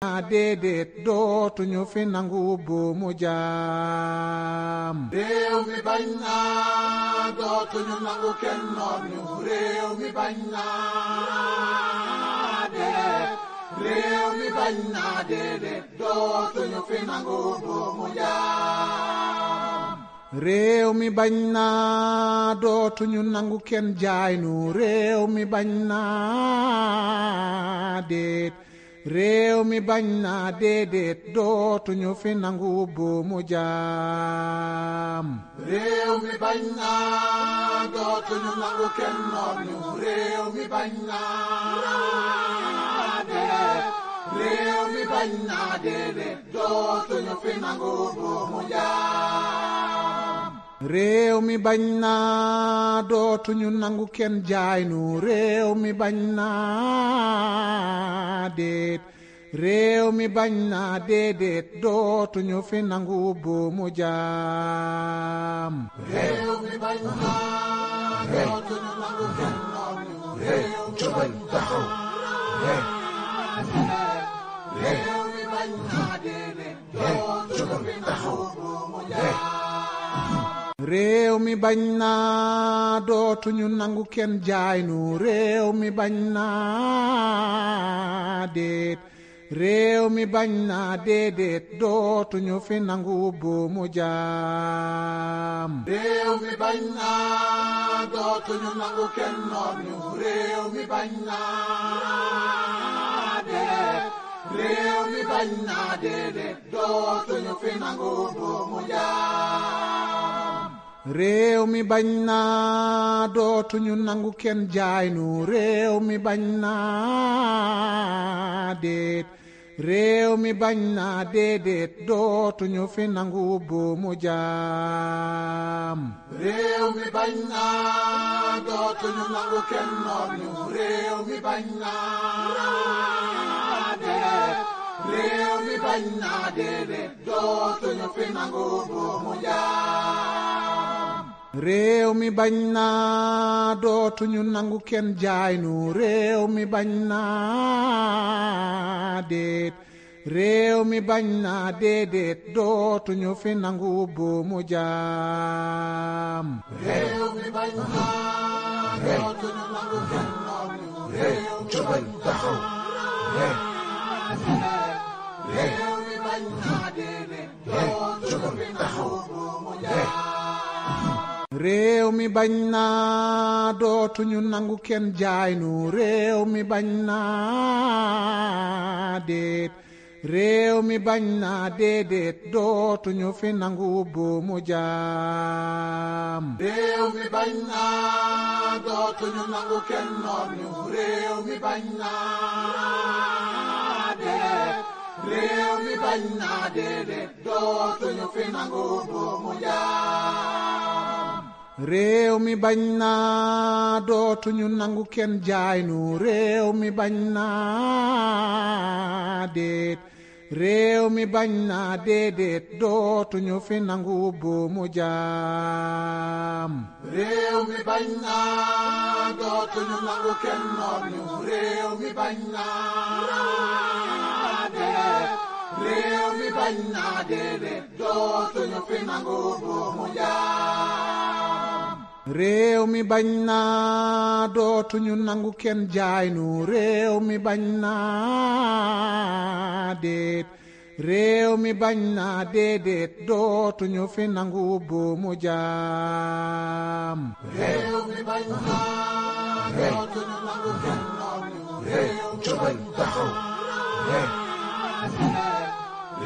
déedéet dootuñu fi nangu buumu jaam. réew mi bañ naa dootuñu nangu kenn noot ñu. réew mi bañ naa déet. réew mi bañ naa déedéet dootuñu fi nangu buumu jaam. réew mi bañ naa dootuñu nangu kenn jaay nu. réew mi bañ naa déet. réew mi bañ naa déedéet dootuñu fi nangu buumu jaam. réew mi bañ naa dootuñu nangu kenn noot ñu. réew mi bañ naa déet. réew mi bañ naa déedéet dootuñu fi nangu buumu jaam. réew mi bañ naa dootuñu nangu kenn jaay nu. réew mi bañ naa déet. réew mi bañ naa déedéet dootuñu fi nangu buumu jaam. réew mi bañ naa dootuñu nangu kenn noot ñu. réew jógal taxaw. réew mi bañ naa déedéet dootuñu fi nangu buumu jaam. réew mi bañ naa dootuñu nangu kenn jaay nu. réew mi bañ naa déet. réew mi bañ naa déedéet dootuñu fi nangu buumu jaam. réew mi bañ naa dootuñu nangu kenn noot ñu. réew mi bañ naa déet. réew mi bañ naa déedéet dootuñu fi nangu buumu jaam. réew mi bañ naa dootuñu nangu kenn jaay nu. réew mi bañ naa déet. réew mi bañ naa déedéet dootuñu fi nangu buumu jaam. réew mi bañ naa dootuñu nangu kenn noot ñu. réew mi bañ naa déet. réew mi bañ naa déedéet dootuñu fi nangu buumu jaam. réew mi bañ naa dootuñu nangu kenn jaay nu. réew mi bañ naa déet. réew mi bañ naa déedéet dootuñu fi nangu buumu jaam. réew mi bañ naa dootuñu nangu kenn noot ñu. réew jógal taxaw. réew mi bañ naa déedéet dootuñu fi nangu buumu jaam. réew mi bañ naa dootuñu nangu kenn jaay nu. réew mi bañ naa déet. réew mi bañ naa déedéet dootuñu fi nangu buumu jaam. réew mi bañ naa dootuñu nangu kenn noot ñu. réew mi bañ naa déet. réew mi bañ naa déedéet dootuñu fi nangu buumu jaam. réew mi bañ naa dootuñu nangu kenn jaay nu. réew mi bañ naa déet. réew mi bañ naa déedéet dootuñu fi nangu buumu jaam. réew mi bañ naa dootuñu nangu kenn noot ñu. réew mi bañ naa déet. réew mi bañ naa déedéet dootuñu fi nangu buumu jaam. réew mi bañ naa dootuñu nangu kenn jaay nu. réew mi bañ naa déet. réew mi bañ naa déedéet dootuñu fi nangu buumu jaam. réew mi bañ naa dootuñu nangu kenn noot ñu. réew jógal taxaw.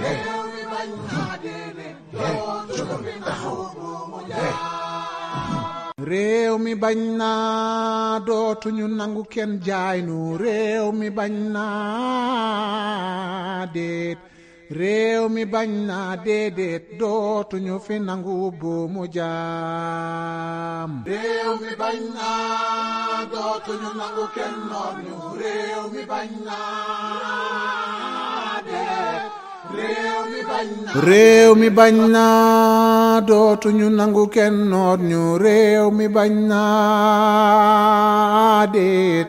réew mi bañ naa déedéet dootuñu fi nangu buumu jaam. réew mi bañ naa dootuñu nangu kenn jaay nu. réew mi bañ naa déet. réew mi bañ naa déedéet dootuñu fi nangu buumu jaam. réew mi bañ naa dootuñu nangu kenn noot ñu. réew mi bañ naa déet. réew mi bañ naa. réew mi bañ naa dootuñu nangu kenn noot ñu. réew mi bañ naa déet.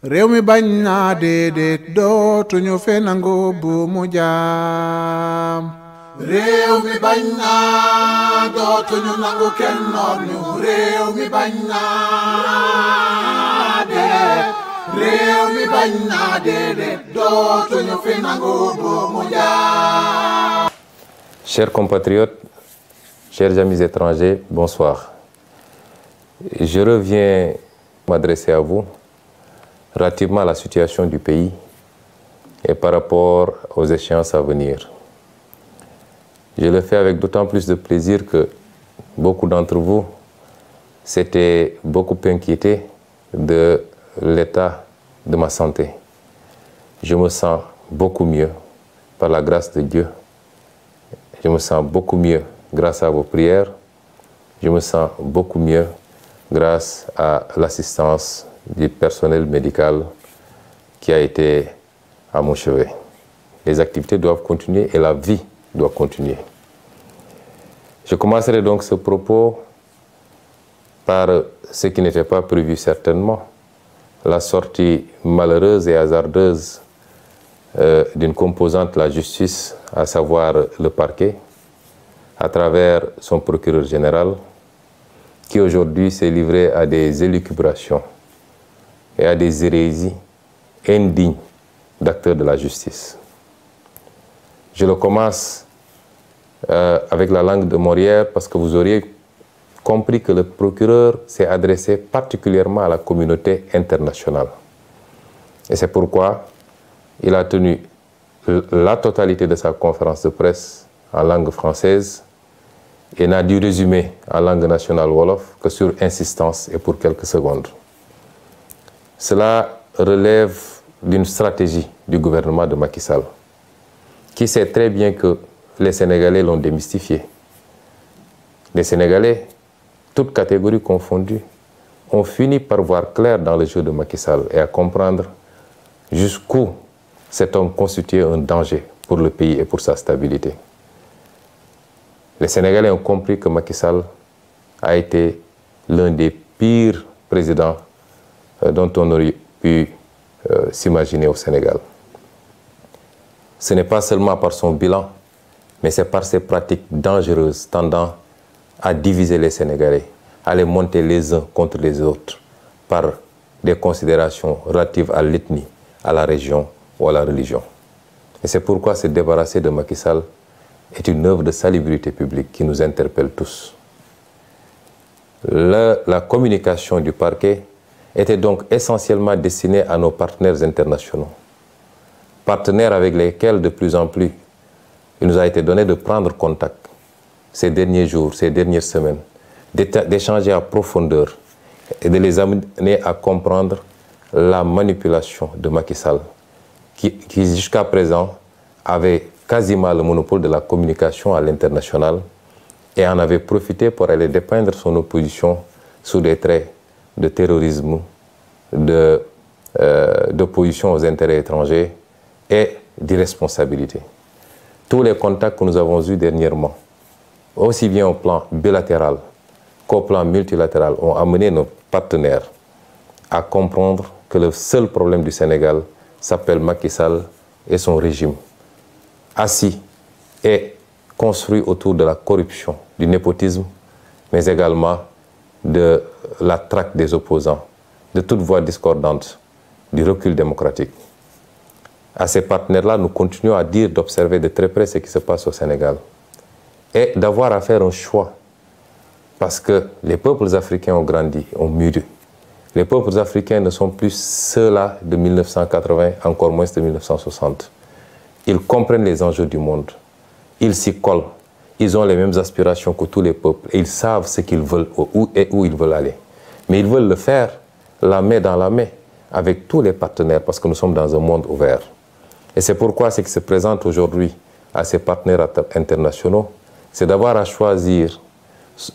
réew mi bañ naa déedéet dootuñu fi nangu bu mu jaam. réew mi bañ naa dootuñu nangu kenn noot ñu. réew mi bañ naa déedéet. réew mi bañ naa déedéet dootuñu fi nangu bu mu jaam. Chers compatriotes, chers amis étrangers, bonsoir. Je reviens m'adresser à vous relativement à la situation du pays et par rapport aux échéances à venir. Je le fais avec d'autant plus de plaisir que beaucoup d'entre vous s'étaient beaucoup inquiétés de l'état de ma santé. Je me sens beaucoup mieux par la grâce de Dieu. Je me sens beaucoup mieux grâce à vos prières. Je me sens beaucoup mieux grâce à l'assistance du personnel médical qui a été à mon chevet. Les activités doivent continuer et la vie doit continuer. Je commencerai donc ce propos par ce qui n'était pas prévu certainement, la sortie malheureuse et hasardeuse d'une composante de la justice, à savoir le parquet, à travers son procureur général, qui aujourd'hui s'est livré à des élucubrations et à des hérésies indignes d'acteurs de la justice. Je le commence avec la langue de Molière parce que vous auriez compris que le procureur s'est adressé particulièrement à la communauté internationale. Et c'est pourquoi il a tenu la totalité de sa conférence de presse en langue française et n'a dû résumer en langue nationale wolof que sur insistance et pour quelques secondes. Cela relève d'une stratégie du gouvernement de Macky Sall, qui sait très bien que les Sénégalais l'ont démystifié. Les Sénégalais, toutes catégories confondues, ont fini par voir clair dans le jeu de Macky Sall et à comprendre jusqu'où cet homme constituait un danger pour le pays et pour sa stabilité. Les Sénégalais ont compris que Macky Sall a été l'un des pires présidents dont on aurait pu s'imaginer au Sénégal. Ce n'est pas seulement par son bilan, mais c'est par ses pratiques dangereuses tendant à diviser les Sénégalais, à les monter les uns contre les autres, par des considérations relatives à l'ethnie, à la région ou à la religion. Et c'est pourquoi se débarrasser de Macky Sall est une œuvre de salubrité publique qui nous interpelle tous. La communication du parquet était donc essentiellement destinée à nos partenaires internationaux, partenaires avec lesquels de plus en plus il nous a été donné de prendre contact ces derniers jours, ces dernières semaines, d'échanger à profondeur et de les amener à comprendre la manipulation de Macky Sall, qui jusqu'à présent avait quasiment le monopole de la communication à l'international et en avait profité pour aller dépeindre son opposition sous des traits de terrorisme, d'opposition aux intérêts étrangers et d'irresponsabilité. Tous les contacts que nous avons eus dernièrement, aussi bien au plan bilatéral qu'au plan multilatéral, ont amené nos partenaires à comprendre que le seul problème du Sénégal s'appelle Macky Sall et son régime, assis et construit autour de la corruption, du népotisme, mais également de la traque des opposants, de toute voix discordante, du recul démocratique. À ces partenaires-là, nous continuons à dire d'observer de très près ce qui se passe au Sénégal et d'avoir à faire un choix, parce que les peuples africains ont grandi, ont mûri. Les peuples africains ne sont plus ceux-là de 1980, encore moins de 1960. Ils comprennent les enjeux du monde, ils s'y collent, ils ont les mêmes aspirations que tous les peuples et ils savent ce qu'ils veulent et où ils veulent aller. Mais ils veulent le faire la main dans la main avec tous les partenaires parce que nous sommes dans un monde ouvert. Et c'est pourquoi ce qui se présente aujourd'hui à ces partenaires internationaux, c'est d'avoir à choisir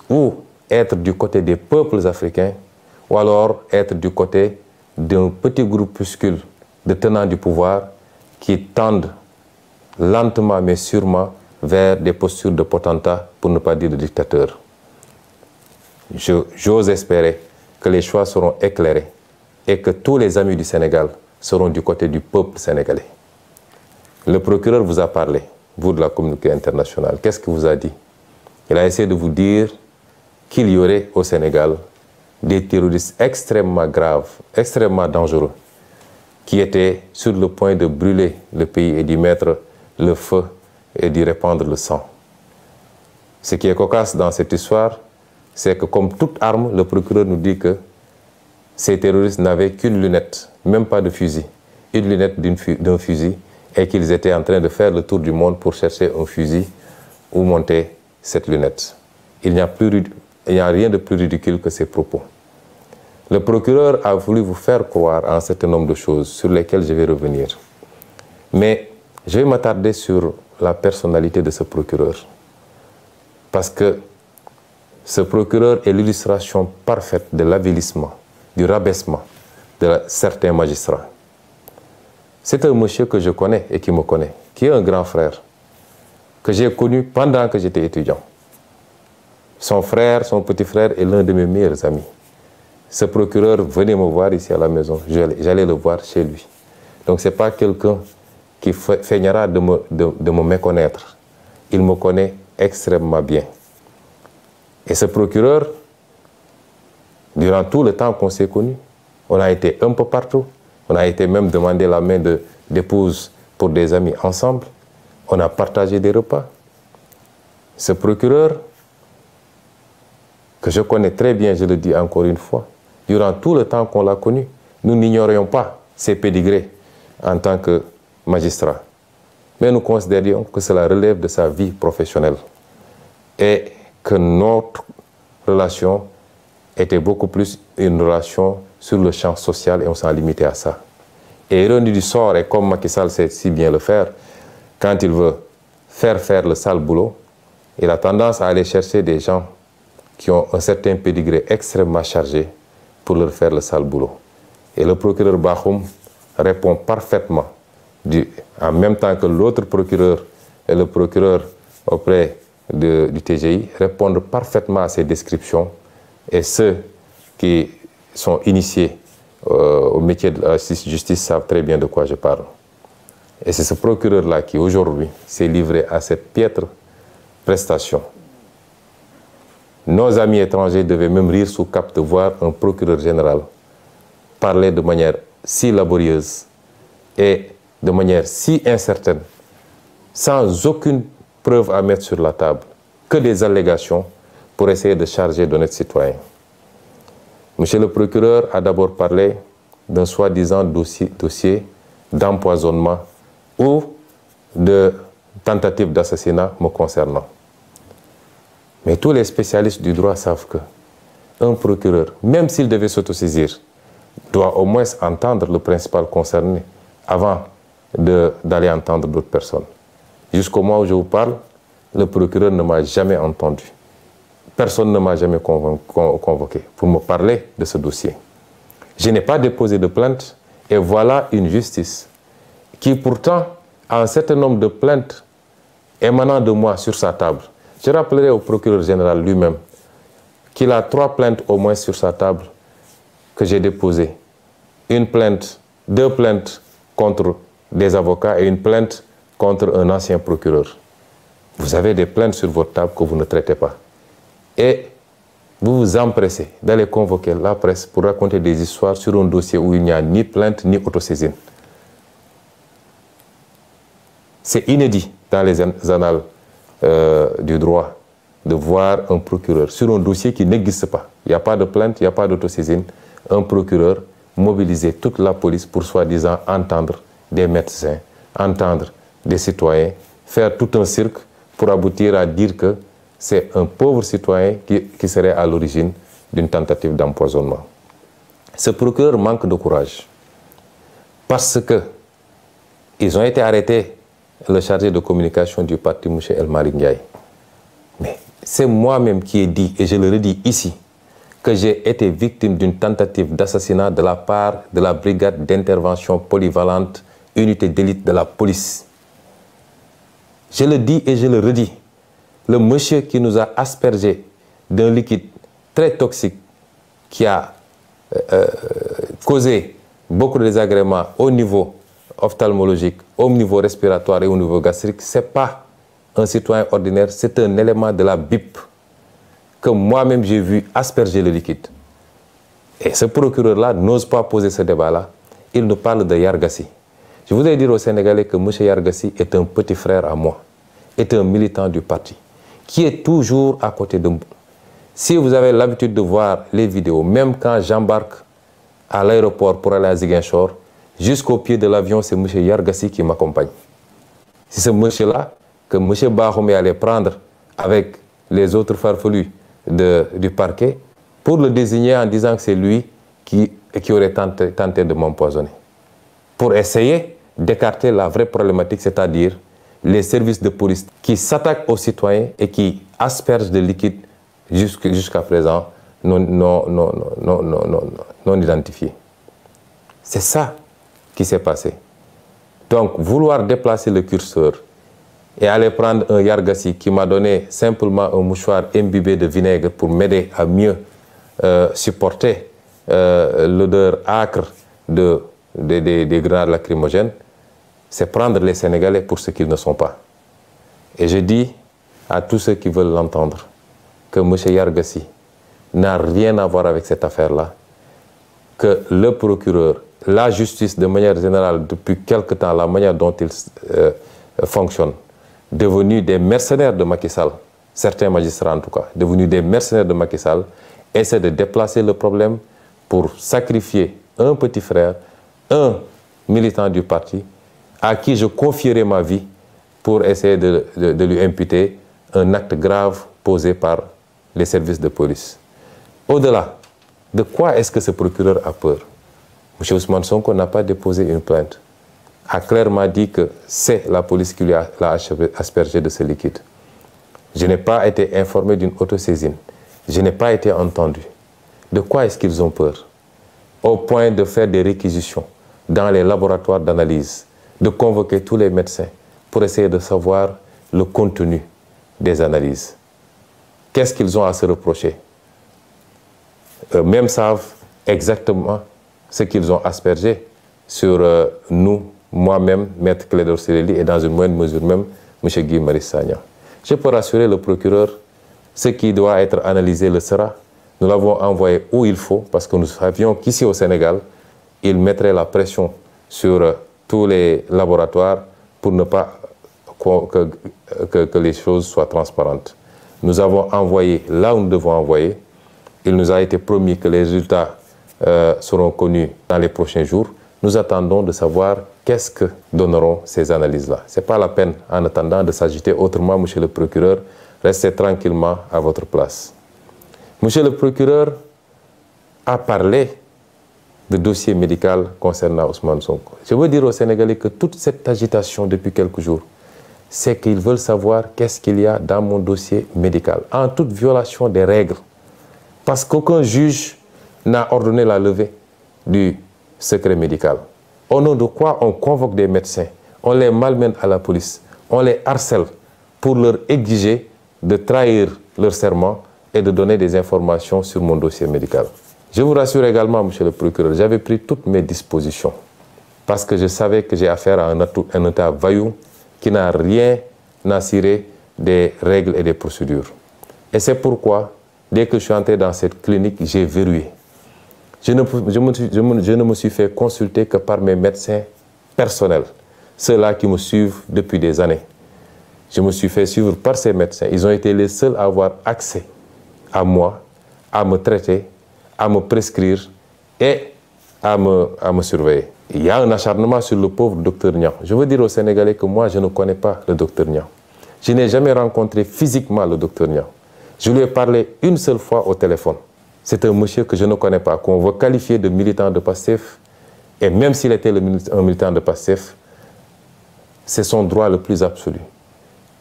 ou être du côté des peuples africains ou alors être du côté d'un petit groupuscule de tenants du pouvoir qui tendent lentement mais sûrement vers des postures de potentats, pour ne pas dire de dictateurs. J'ose espérer que les choix seront éclairés et que tous les amis du Sénégal seront du côté du peuple sénégalais. Le procureur vous a parlé, vous de la communauté internationale. Qu'est-ce qu'il vous a dit? Il a essayé de vous dire qu'il y aurait au Sénégal des terroristes extrêmement graves, extrêmement dangereux, qui étaient sur le point de brûler le pays et d'y mettre le feu et d'y répandre le sang. Ce qui est cocasse dans cette histoire, c'est que comme toute arme, le procureur nous dit que ces terroristes n'avaient qu'une lunette, même pas de fusil, une lunette d'un fusil, et qu'ils étaient en train de faire le tour du monde pour chercher un fusil où monter cette lunette. Il n'y a rien de plus ridicule que ces propos. Le procureur a voulu vous faire croire à un certain nombre de choses sur lesquelles je vais revenir. Mais je vais m'attarder sur la personnalité de ce procureur. Parce que ce procureur est l'illustration parfaite de l'avilissement, du rabaissement de certains magistrats. C'est un monsieur que je connais et qui me connaît, qui est un grand frère, que j'ai connu pendant que j'étais étudiant. Son frère, son petit frère est l'un de mes meilleurs amis. Ce procureur venait me voir ici à la maison, j'allais le voir chez lui. Donc ce n'est pas quelqu'un qui feignera de me méconnaître. Il me connaît extrêmement bien. Et ce procureur, durant tout le temps qu'on s'est connus, on a été un peu partout. On a été même demander la main d'épouse pour des amis ensemble. On a partagé des repas. Ce procureur, que je connais très bien, je le dis encore une fois, durant tout le temps qu'on l'a connu, nous n'ignorions pas ses pédigrés en tant que magistrat. Mais nous considérions que cela relève de sa vie professionnelle et que notre relation était beaucoup plus une relation sur le champ social et on s'en limitait à ça. Et ironie du sort, et comme Macky Sall sait si bien le faire, quand il veut faire le sale boulot, il a tendance à aller chercher des gens qui ont un certain pédigré extrêmement chargé pour leur faire le sale boulot. Et le procureur Bakhoum répond parfaitement, en même temps que l'autre procureur et le procureur auprès du TGI répondent parfaitement à ces descriptions. Et ceux qui sont initiés au métier de la justice savent très bien de quoi je parle. Et c'est ce procureur-là qui, aujourd'hui, s'est livré à cette piètre prestation. Nos amis étrangers devaient même rire sous cap de voir un procureur général parler de manière si laborieuse et de manière si incertaine, sans aucune preuve à mettre sur la table, que des allégations pour essayer de charger d'honnêtes citoyens. Monsieur le procureur a d'abord parlé d'un soi-disant dossier d'empoisonnement ou de tentative d'assassinat me concernant. Mais tous les spécialistes du droit savent qu'un procureur, même s'il devait s'autosaisir, doit au moins entendre le principal concerné avant d'aller entendre d'autres personnes. Jusqu'au moment où je vous parle, le procureur ne m'a jamais entendu. Personne ne m'a jamais convoqué pour me parler de ce dossier. Je n'ai pas déposé de plainte et voilà une justice qui pourtant a un certain nombre de plaintes émanant de moi sur sa table. Je rappellerai au procureur général lui-même qu'il a 3 plaintes au moins sur sa table que j'ai déposées. Une plainte, 2 plaintes contre des avocats et une plainte contre un ancien procureur. Vous avez des plaintes sur votre table que vous ne traitez pas. Et vous vous empressez d'aller convoquer la presse pour raconter des histoires sur un dossier où il n'y a ni plainte ni autosaisine. C'est inédit dans les annales du droit de voir un procureur sur un dossier qui n'existe pas. Il n'y a pas de plainte, il n'y a pas d'autosaisine. Un procureur mobiliser toute la police pour soi-disant entendre des médecins, entendre des citoyens, faire tout un cirque pour aboutir à dire que c'est un pauvre citoyen qui serait à l'origine d'une tentative d'empoisonnement. Ce procureur manque de courage parce que ils ont été arrêtés, le chargé de communication du parti, M. El Malick Ndiaye. Mais c'est moi-même qui ai dit, et je le redis ici, que j'ai été victime d'une tentative d'assassinat de la part de la brigade d'intervention polyvalente, unité d'élite de la police. Je le dis et je le redis. Le monsieur qui nous a aspergé d'un liquide très toxique qui a causé beaucoup de désagréments au niveau ophtalmologique, au niveau respiratoire et au niveau gastrique, ce n'est pas un citoyen ordinaire, c'est un élément de la BIP que moi-même j'ai vu asperger le liquide. Et ce procureur-là n'ose pas poser ce débat-là. Il nous parle de Yargassi. Je voudrais dire aux Sénégalais que M. Yargassi est un petit frère à moi, est un militant du parti, qui est toujours à côté de moi. Si vous avez l'habitude de voir les vidéos, même quand j'embarque à l'aéroport pour aller à Ziguinchor, jusqu'au pied de l'avion, c'est M. Yargassi qui m'accompagne. C'est ce monsieur-là que M. Bahoumé allait prendre avec les autres farfelus du parquet pour le désigner en disant que c'est lui qui aurait tenté de m'empoisonner. Pour essayer d'écarter la vraie problématique, c'est-à-dire les services de police qui s'attaquent aux citoyens et qui aspergent de liquide jusqu'à présent non identifiés. C'est ça qui s'est passé. Donc, vouloir déplacer le curseur et aller prendre un Yargassi qui m'a donné simplement un mouchoir imbibé de vinaigre pour m'aider à mieux supporter l'odeur âcre des grenades lacrymogènes, c'est prendre les Sénégalais pour ce qu'ils ne sont pas. Et je dis à tous ceux qui veulent l'entendre que M. Yargassi n'a rien à voir avec cette affaire-là, que le procureur, la justice de manière générale, depuis quelque temps, la manière dont ils fonctionnent, devenus des mercenaires de Macky Sall, certains magistrats en tout cas, devenus des mercenaires de Macky Sall, essaient de déplacer le problème pour sacrifier un petit frère, un militant du parti, à qui je confierai ma vie pour essayer de lui imputer un acte grave posé par les services de police. Au-delà, de quoi est-ce que ce procureur a peur? M. Ousmane Sonko n'a pas déposé une plainte, a clairement dit que c'est la police qui l'a aspergé de ce liquide. Je n'ai pas été informé d'une autosaisine. Je n'ai pas été entendu. De quoi est-ce qu'ils ont peur? Au point de faire des réquisitions dans les laboratoires d'analyse, de convoquer tous les médecins pour essayer de savoir le contenu des analyses. Qu'est-ce qu'ils ont à se reprocher? Eux-mêmes savent exactement ce qu'ils ont aspergé sur nous, moi-même, Maître Clédor Ciré Ly, et dans une moindre mesure même, M. Guy Marius Sagna. Je peux rassurer le procureur, ce qui doit être analysé le sera. Nous l'avons envoyé où il faut, parce que nous savions qu'ici au Sénégal, il mettrait la pression sur tous les laboratoires pour ne pas que les choses soient transparentes. Nous avons envoyé là où nous devons envoyer. Il nous a été promis que les résultats seront connus dans les prochains jours. Nous attendons de savoir qu'est-ce que donneront ces analyses-là. Ce n'est pas la peine, en attendant, de s'agiter autrement, monsieur le procureur. Restez tranquillement à votre place. Monsieur le procureur a parlé de dossier médical concernant Ousmane Sonko. Je veux dire aux Sénégalais que toute cette agitation depuis quelques jours, c'est qu'ils veulent savoir qu'est-ce qu'il y a dans mon dossier médical, en toute violation des règles. Parce qu'aucun juge n'a ordonné la levée du secret médical. Au nom de quoi on convoque des médecins, on les malmène à la police, on les harcèle pour leur exiger de trahir leur serment et de donner des informations sur mon dossier médical. Je vous rassure également, monsieur le procureur, j'avais pris toutes mes dispositions parce que je savais que j'ai affaire à un État vaillou qui n'a rien à cirer des règles et des procédures. Et c'est pourquoi, dès que je suis entré dans cette clinique, j'ai verrouillé. Je ne me suis fait consulter que par mes médecins personnels, ceux-là qui me suivent depuis des années. Je me suis fait suivre par ces médecins. Ils ont été les seuls à avoir accès à moi, à me traiter, à me prescrire et à me surveiller. Il y a un acharnement sur le pauvre docteur Niang. Je veux dire aux Sénégalais que moi, je ne connais pas le docteur Niang. Je n'ai jamais rencontré physiquement le docteur Niang. Je lui ai parlé une seule fois au téléphone. C'est un monsieur que je ne connais pas, qu'on veut qualifier de militant de Pastef. Et même s'il était un militant de Pastef, c'est son droit le plus absolu.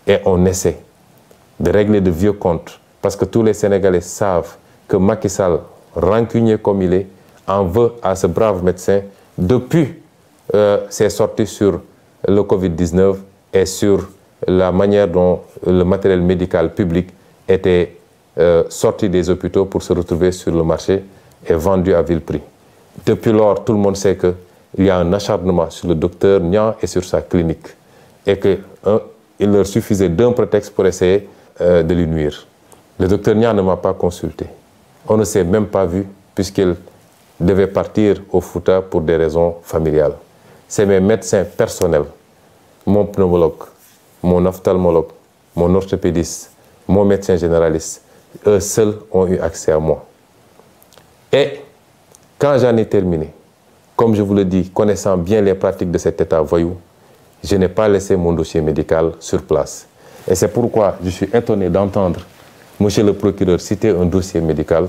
Et on essaie de régler de vieux comptes. Parce que tous les Sénégalais savent que Macky Sall, rancunier comme il est, en veut à ce brave médecin depuis ses sorties sur le Covid-19 et sur la manière dont le matériel médical public était sorti des hôpitaux pour se retrouver sur le marché et vendu à vil prix. Depuis lors, tout le monde sait qu'il y a un acharnement sur le docteur Niang et sur sa clinique. Et qu'il leur suffisait d'un prétexte pour essayer de lui nuire. Le docteur Niang ne m'a pas consulté. On ne s'est même pas vu puisqu'il devait partir au Fouta pour des raisons familiales. C'est mes médecins personnels, mon pneumologue, mon ophtalmologue, mon orthopédiste, mon médecin généraliste, eux seuls ont eu accès à moi. Et quand j'en ai terminé, comme je vous le dis, connaissant bien les pratiques de cet état voyou, je n'ai pas laissé mon dossier médical sur place. Et c'est pourquoi je suis étonné d'entendre monsieur le procureur citer un dossier médical.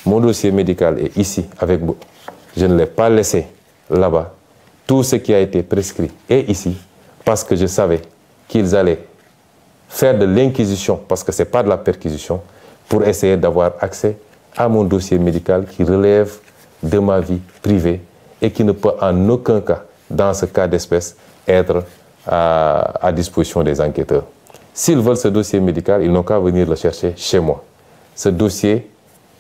Mon dossier médical est ici avec vous. Je ne l'ai pas laissé là-bas. Tout ce qui a été prescrit est ici parce que je savais qu'ils allaient faire de l'inquisition, parce que ce n'est pas de la perquisition, pour essayer d'avoir accès à mon dossier médical qui relève de ma vie privée et qui ne peut en aucun cas, dans ce cas d'espèce, être à disposition des enquêteurs. S'ils veulent ce dossier médical, ils n'ont qu'à venir le chercher chez moi. Ce dossier,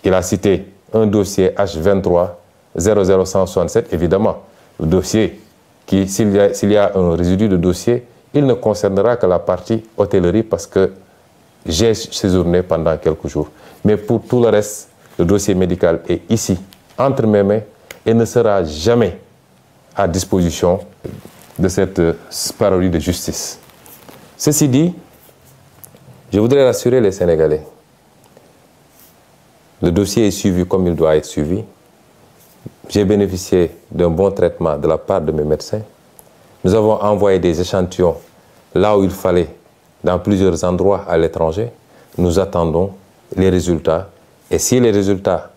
il a cité un dossier H23 00167, évidemment. Le dossier, s'il y a un résidu de dossier, il ne concernera que la partie hôtellerie parce que j'ai séjourné pendant quelques jours. Mais pour tout le reste, le dossier médical est ici, entre mes mains, et ne sera jamais à disposition de cette parodie de justice. Ceci dit, je voudrais rassurer les Sénégalais. Le dossier est suivi comme il doit être suivi. J'ai bénéficié d'un bon traitement de la part de mes médecins. Nous avons envoyé des échantillons là où il fallait, dans plusieurs endroits à l'étranger. Nous attendons les résultats. Et si les résultats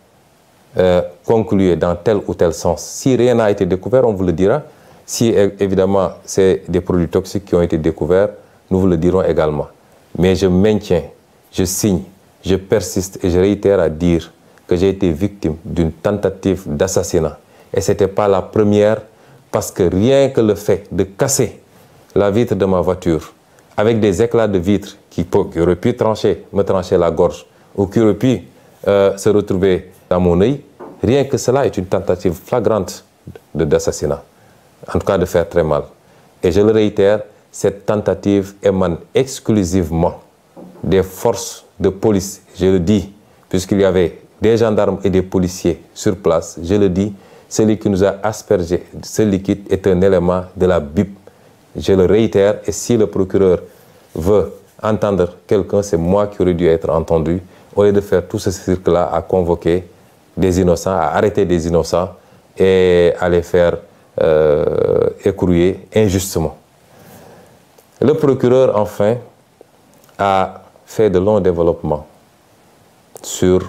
concluaient dans tel ou tel sens, si rien n'a été découvert, on vous le dira. Si évidemment c'est des produits toxiques qui ont été découverts, nous vous le dirons également. Mais je maintiens, je signe, je persiste et je réitère à dire que j'ai été victime d'une tentative d'assassinat. Et ce n'était pas la première, parce que rien que le fait de casser la vitre de ma voiture avec des éclats de vitre qui auraient pu me trancher la gorge ou qui auraient pu se retrouver dans mon œil, rien que cela est une tentative flagrante d'assassinat. En tout cas de faire très mal. Et je le réitère, cette tentative émane exclusivement des forces de police. Je le dis, puisqu'il y avait des gendarmes et des policiers sur place, je le dis, celui qui nous a aspergé ce liquide est un élément de la BIP. Je le réitère, et si le procureur veut entendre quelqu'un, c'est moi qui aurais dû être entendu, au lieu de faire tout ce cirque-là à convoquer des innocents, à arrêter des innocents et à les faire écrouiller injustement. Le procureur, enfin, a fait de longs développements sur,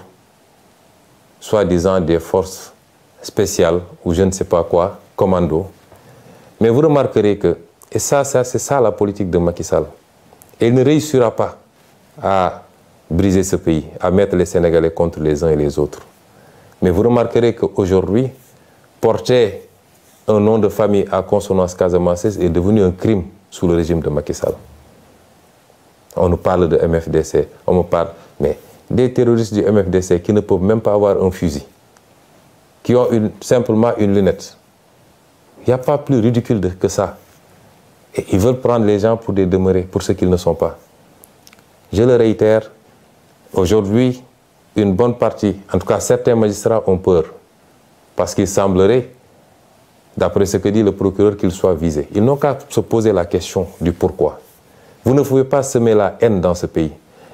soi-disant, des forces spéciales ou je ne sais pas quoi, commando. Mais vous remarquerez que, et ça c'est ça la politique de Macky Sall, il ne réussira pas à briser ce pays, à mettre les Sénégalais contre les uns et les autres. Mais vous remarquerez qu'aujourd'hui, porter un nom de famille à consonance casamançaise est devenu un crime sous le régime de Macky Sall. On nous parle de MFDC, on me parle, mais des terroristes du MFDC qui ne peuvent même pas avoir un fusil, qui ont simplement une lunette. Il n'y a pas plus ridicule que ça. Et ils veulent prendre les gens pour des demeurés, pour ce qu'ils ne sont pas. Je le réitère, aujourd'hui, une bonne partie, en tout cas certains magistrats ont peur, parce qu'il semblerait, d'après ce que dit le procureur, qu'ils soient visés. Ils n'ont qu'à se poser la question du pourquoi. Vous ne pouvez pas semer la haine dans ce pays,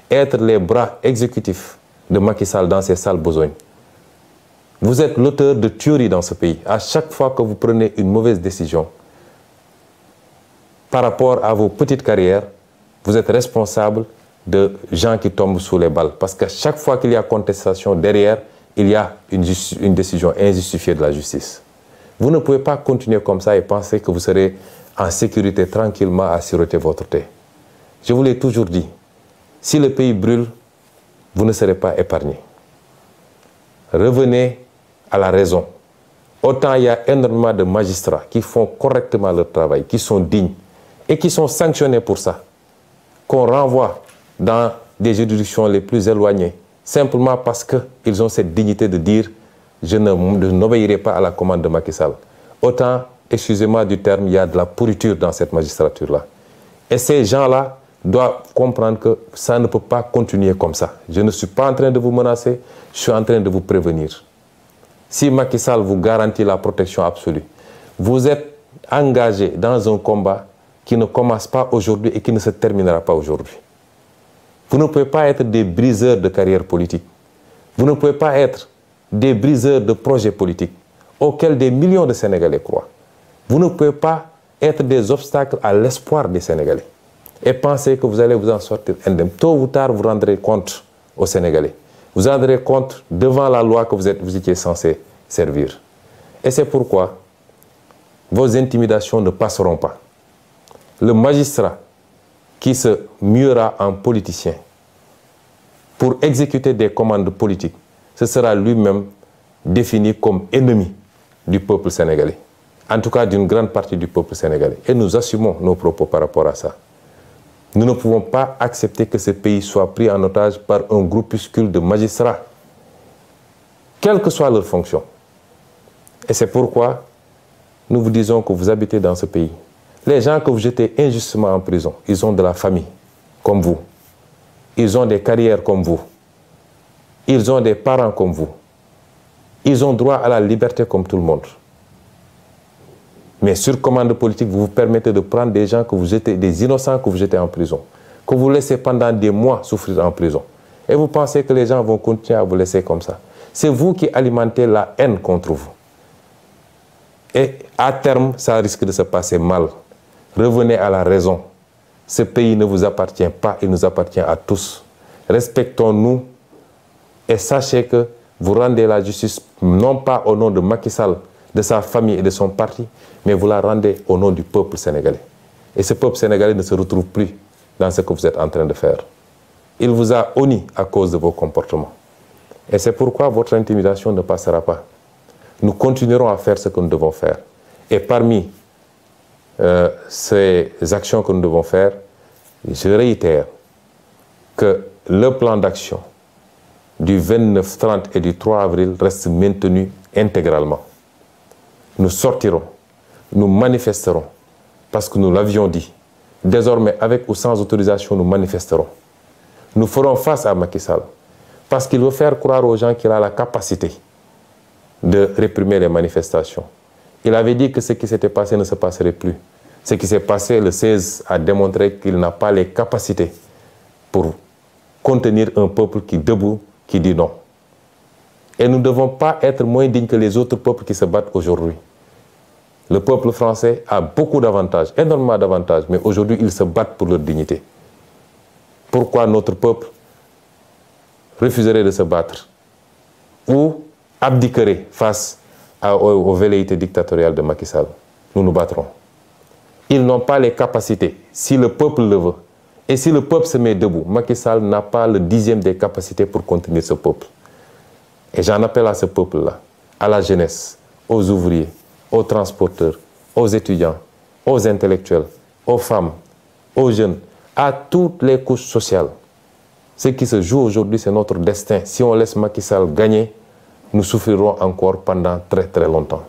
être les bras exécutifs de Macky Sall dans ses sales besognes. Vous êtes l'auteur de tueries dans ce pays. À chaque fois que vous prenez une mauvaise décision, par rapport à vos petites carrières, vous êtes responsable de gens qui tombent sous les balles. Parce qu'à chaque fois qu'il y a contestation derrière, il y a une décision injustifiée de la justice. Vous ne pouvez pas continuer comme ça et penser que vous serez en sécurité tranquillement à siroter votre thé. Je vous l'ai toujours dit, si le pays brûle, vous ne serez pas épargné. Revenez à la raison. Autant il y a énormément de magistrats qui font correctement leur travail, qui sont dignes et qui sont sanctionnés pour ça, qu'on renvoie dans des juridictions les plus éloignées, simplement parce qu'ils ont cette dignité de dire je n'obéirai pas à la commande de Macky Sall. Autant, excusez-moi du terme, il y a de la pourriture dans cette magistrature-là. Et ces gens-là doivent comprendre que ça ne peut pas continuer comme ça. Je ne suis pas en train de vous menacer, je suis en train de vous prévenir. Si Macky Sall vous garantit la protection absolue, vous êtes engagé dans un combat qui ne commence pas aujourd'hui et qui ne se terminera pas aujourd'hui. Vous ne pouvez pas être des briseurs de carrière politique. Vous ne pouvez pas être des briseurs de projets politiques auxquels des millions de Sénégalais croient. Vous ne pouvez pas être des obstacles à l'espoir des Sénégalais et penser que vous allez vous en sortir indemne. Tôt ou tard, vous rendrez compte aux Sénégalais. Vous rendrez compte devant la loi que vous étiez censé servir. Et c'est pourquoi vos intimidations ne passeront pas. Le magistrat qui se muera en politicien pour exécuter des commandes politiques, ce sera lui-même défini comme ennemi du peuple sénégalais. En tout cas, d'une grande partie du peuple sénégalais. Et nous assumons nos propos par rapport à ça. Nous ne pouvons pas accepter que ce pays soit pris en otage par un groupuscule de magistrats, quelle que soit leur fonction. Et c'est pourquoi nous vous disons que vous habitez dans ce pays. Les gens que vous jetez injustement en prison, ils ont de la famille, comme vous. Ils ont des carrières comme vous. Ils ont des parents comme vous. Ils ont droit à la liberté comme tout le monde. Mais sur commande politique, vous vous permettez de prendre des gens que vous jetez, des innocents que vous jetez en prison, que vous laissez pendant des mois souffrir en prison. Et vous pensez que les gens vont continuer à vous laisser comme ça. C'est vous qui alimentez la haine contre vous. Et à terme, ça risque de se passer mal. Revenez à la raison. Ce pays ne vous appartient pas, il nous appartient à tous. Respectons-nous et sachez que vous rendez la justice non pas au nom de Macky Sall, de sa famille et de son parti, mais vous la rendez au nom du peuple sénégalais. Et ce peuple sénégalais ne se retrouve plus dans ce que vous êtes en train de faire. Il vous a honni à cause de vos comportements. Et c'est pourquoi votre intimidation ne passera pas. Nous continuerons à faire ce que nous devons faire. Et parmi ces actions que nous devons faire, je réitère que le plan d'action du 29, 30 et du 3 avril reste maintenu intégralement. Nous sortirons, nous manifesterons, parce que nous l'avions dit. Désormais, avec ou sans autorisation, nous manifesterons. Nous ferons face à Macky Sall, parce qu'il veut faire croire aux gens qu'il a la capacité de réprimer les manifestations. Il avait dit que ce qui s'était passé ne se passerait plus. Ce qui s'est passé le 16 a démontré qu'il n'a pas les capacités pour contenir un peuple qui est debout, qui dit non. Et nous ne devons pas être moins dignes que les autres peuples qui se battent aujourd'hui. Le peuple français a beaucoup d'avantages, énormément d'avantages, mais aujourd'hui, ils se battent pour leur dignité. Pourquoi notre peuple refuserait de se battre ou abdiquerait face aux velléités dictatoriales de Macky Sall? Nous nous battrons. Ils n'ont pas les capacités, si le peuple le veut. Et si le peuple se met debout, Macky Sall n'a pas le 10e des capacités pour contenir ce peuple. Et j'en appelle à ce peuple-là, à la jeunesse, aux ouvriers, aux transporteurs, aux étudiants, aux intellectuels, aux femmes, aux jeunes, à toutes les couches sociales. Ce qui se joue aujourd'hui, c'est notre destin. Si on laisse Macky Sall gagner, nous souffrirons encore pendant très très longtemps.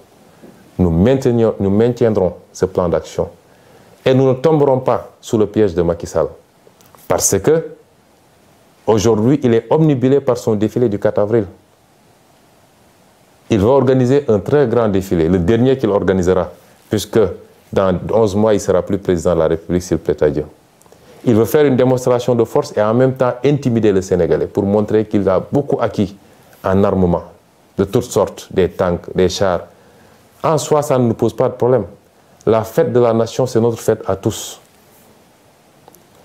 Nous maintiendrons ce plan d'action. Et nous ne tomberons pas sous le piège de Macky Sall. Parce que, aujourd'hui, il est omnibulé par son défilé du 4 avril. Il va organiser un très grand défilé, le dernier qu'il organisera, puisque dans 11 mois, il ne sera plus président de la République, s'il plaît à Dieu. Il veut faire une démonstration de force et en même temps intimider le Sénégalais pour montrer qu'il a beaucoup acquis en armement, de toutes sortes, des tanks, des chars. En soi, ça ne nous pose pas de problème. La fête de la nation, c'est notre fête à tous.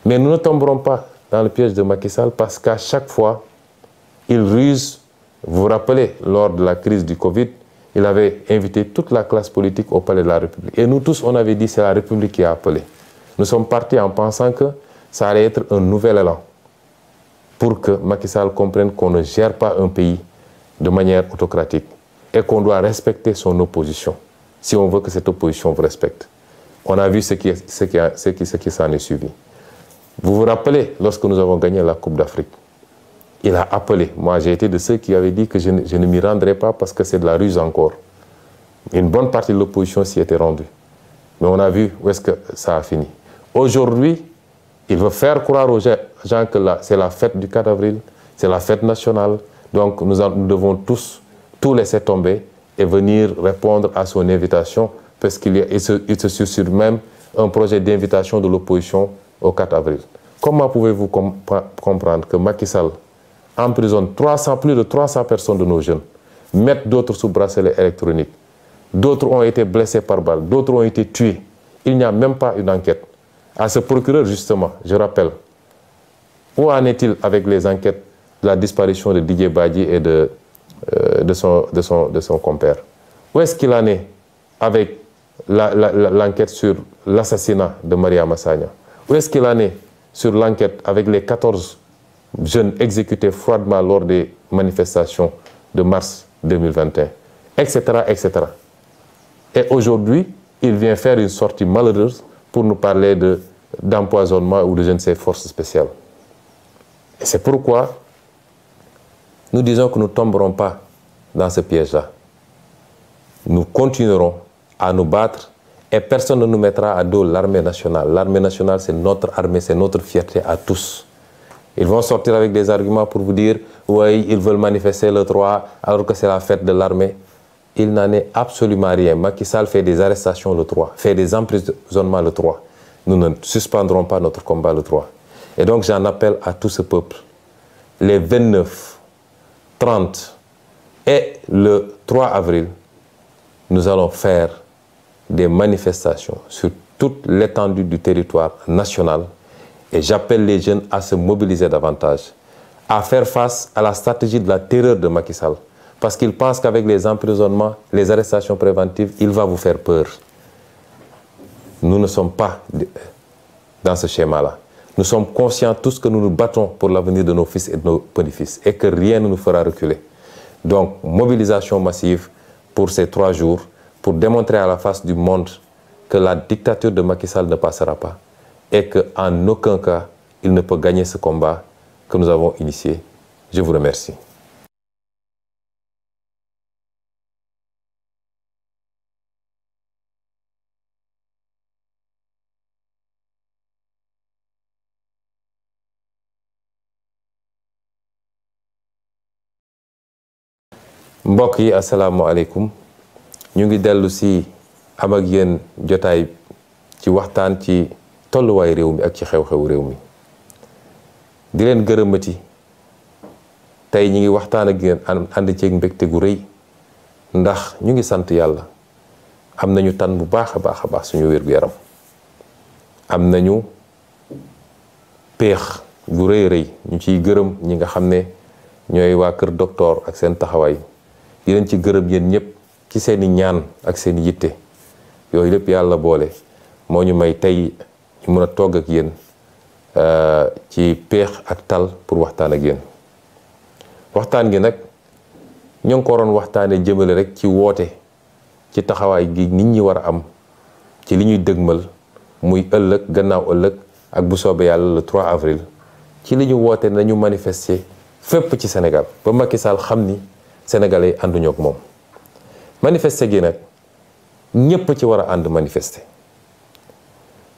Mais nous ne tomberons pas dans le piège de Macky Sall parce qu'à chaque fois, il ruse. Vous vous rappelez, lors de la crise du Covid, il avait invité toute la classe politique au palais de la République. Et nous tous, on avait dit que c'est la République qui a appelé. Nous sommes partis en pensant que ça allait être un nouvel élan pour que Macky Sall comprenne qu'on ne gère pas un pays de manière autocratique et qu'on doit respecter son opposition, si on veut que cette opposition vous respecte. On a vu ce qui s'en est suivi. Vous vous rappelez, lorsque nous avons gagné la Coupe d'Afrique, il a appelé. Moi, j'ai été de ceux qui avaient dit que je ne m'y rendrai pas parce que c'est de la ruse encore. Une bonne partie de l'opposition s'y était rendue. Mais on a vu où est-ce que ça a fini. Aujourd'hui, il veut faire croire aux gens que c'est la fête du 4 avril, c'est la fête nationale. Donc nous devons tous tout laisser tomber et venir répondre à son invitation parce qu'il se susurre même un projet d'invitation de l'opposition au 4 avril. Comment pouvez-vous comprendre que Macky Sall emprisonne plus de 300 personnes de nos jeunes, mettent d'autres sous bracelet électronique, d'autres ont été blessés par balle, d'autres ont été tués. Il n'y a même pas une enquête. À ce procureur, justement, je rappelle, où en est-il avec les enquêtes de la disparition de Didier Badji et de son compère? Où est-ce qu'il en est avec l'enquête sur l'assassinat de Mariama Sagna? Où est-ce qu'il en est sur l'enquête avec les 14 jeunes exécutés froidement lors des manifestations de mars 2021, etc., etc. Et aujourd'hui, il vient faire une sortie malheureuse pour nous parler d'empoisonnement ou de je ne sais forces spéciales. Et c'est pourquoi nous disons que nous ne tomberons pas dans ce piège-là. Nous continuerons à nous battre et personne ne nous mettra à dos l'armée nationale. L'armée nationale, c'est notre armée, c'est notre fierté à tous. Ils vont sortir avec des arguments pour vous dire « oui, ils veulent manifester le 3 alors que c'est la fête de l'armée ». Il n'en est absolument rien. Macky Sall fait des arrestations le 3, fait des emprisonnements le 3. Nous ne suspendrons pas notre combat le 3. Et donc j'en appelle à tout ce peuple. Les 29, 30 et le 3 avril, nous allons faire des manifestations sur toute l'étendue du territoire national. Et j'appelle les jeunes à se mobiliser davantage, à faire face à la stratégie de la terreur de Macky Sall. Parce qu'il pense qu'avec les emprisonnements, les arrestations préventives, il va vous faire peur. Nous ne sommes pas dans ce schéma-là. Nous sommes conscients tous que nous nous battons pour l'avenir de nos fils et de nos petits-fils et que rien ne nous fera reculer. Donc, mobilisation massive pour ces 3 jours pour démontrer à la face du monde que la dictature de Macky Sall ne passera pas et qu'en aucun cas, il ne peut gagner ce combat que nous avons initié. Je vous remercie. mbokk yi asalaamaaleykum ñu ngi dellu si am ak yéen jotaay ci waxtaan ci tolluwaay réew mi ak ci xew-xewu réew mi di leen gërëmati tey ñu ngi waxtaan ak yéen ànd ceeg mbégte gu rëy ndax ñu ngi sant yàlla am nañu tan bu baax a baax suñu wér-gu-yaram am nañu peex gu rëy ñu ciy gërëm ñi nga xam ne ñooy waa kër docteur ak seen taxawaay di leen ci gërëm yéen ñëpp ci seeni ñaan ak seen yitte yooyu lépp yàlla boole moo ñu may tey ñu mën a togg ak yéen ci peex ak tal pour waxtaan ak yéen waxtaan gi nag ñoo ngi ko waroon waxtaanee jëmale rek ci woote ci taxawaay gi nit ñi war a am ci li ñuy dëgmal muy ëllëg gannaaw ëllëg ak bu soobee yàlla le 3 avril ci li ñu woote nañu manifester fépp ci Sénégal ba Macky Sall xam ni Sénégalais yi ànduñoo ak moom manifester gi nag ñépp ci war a ànd manifester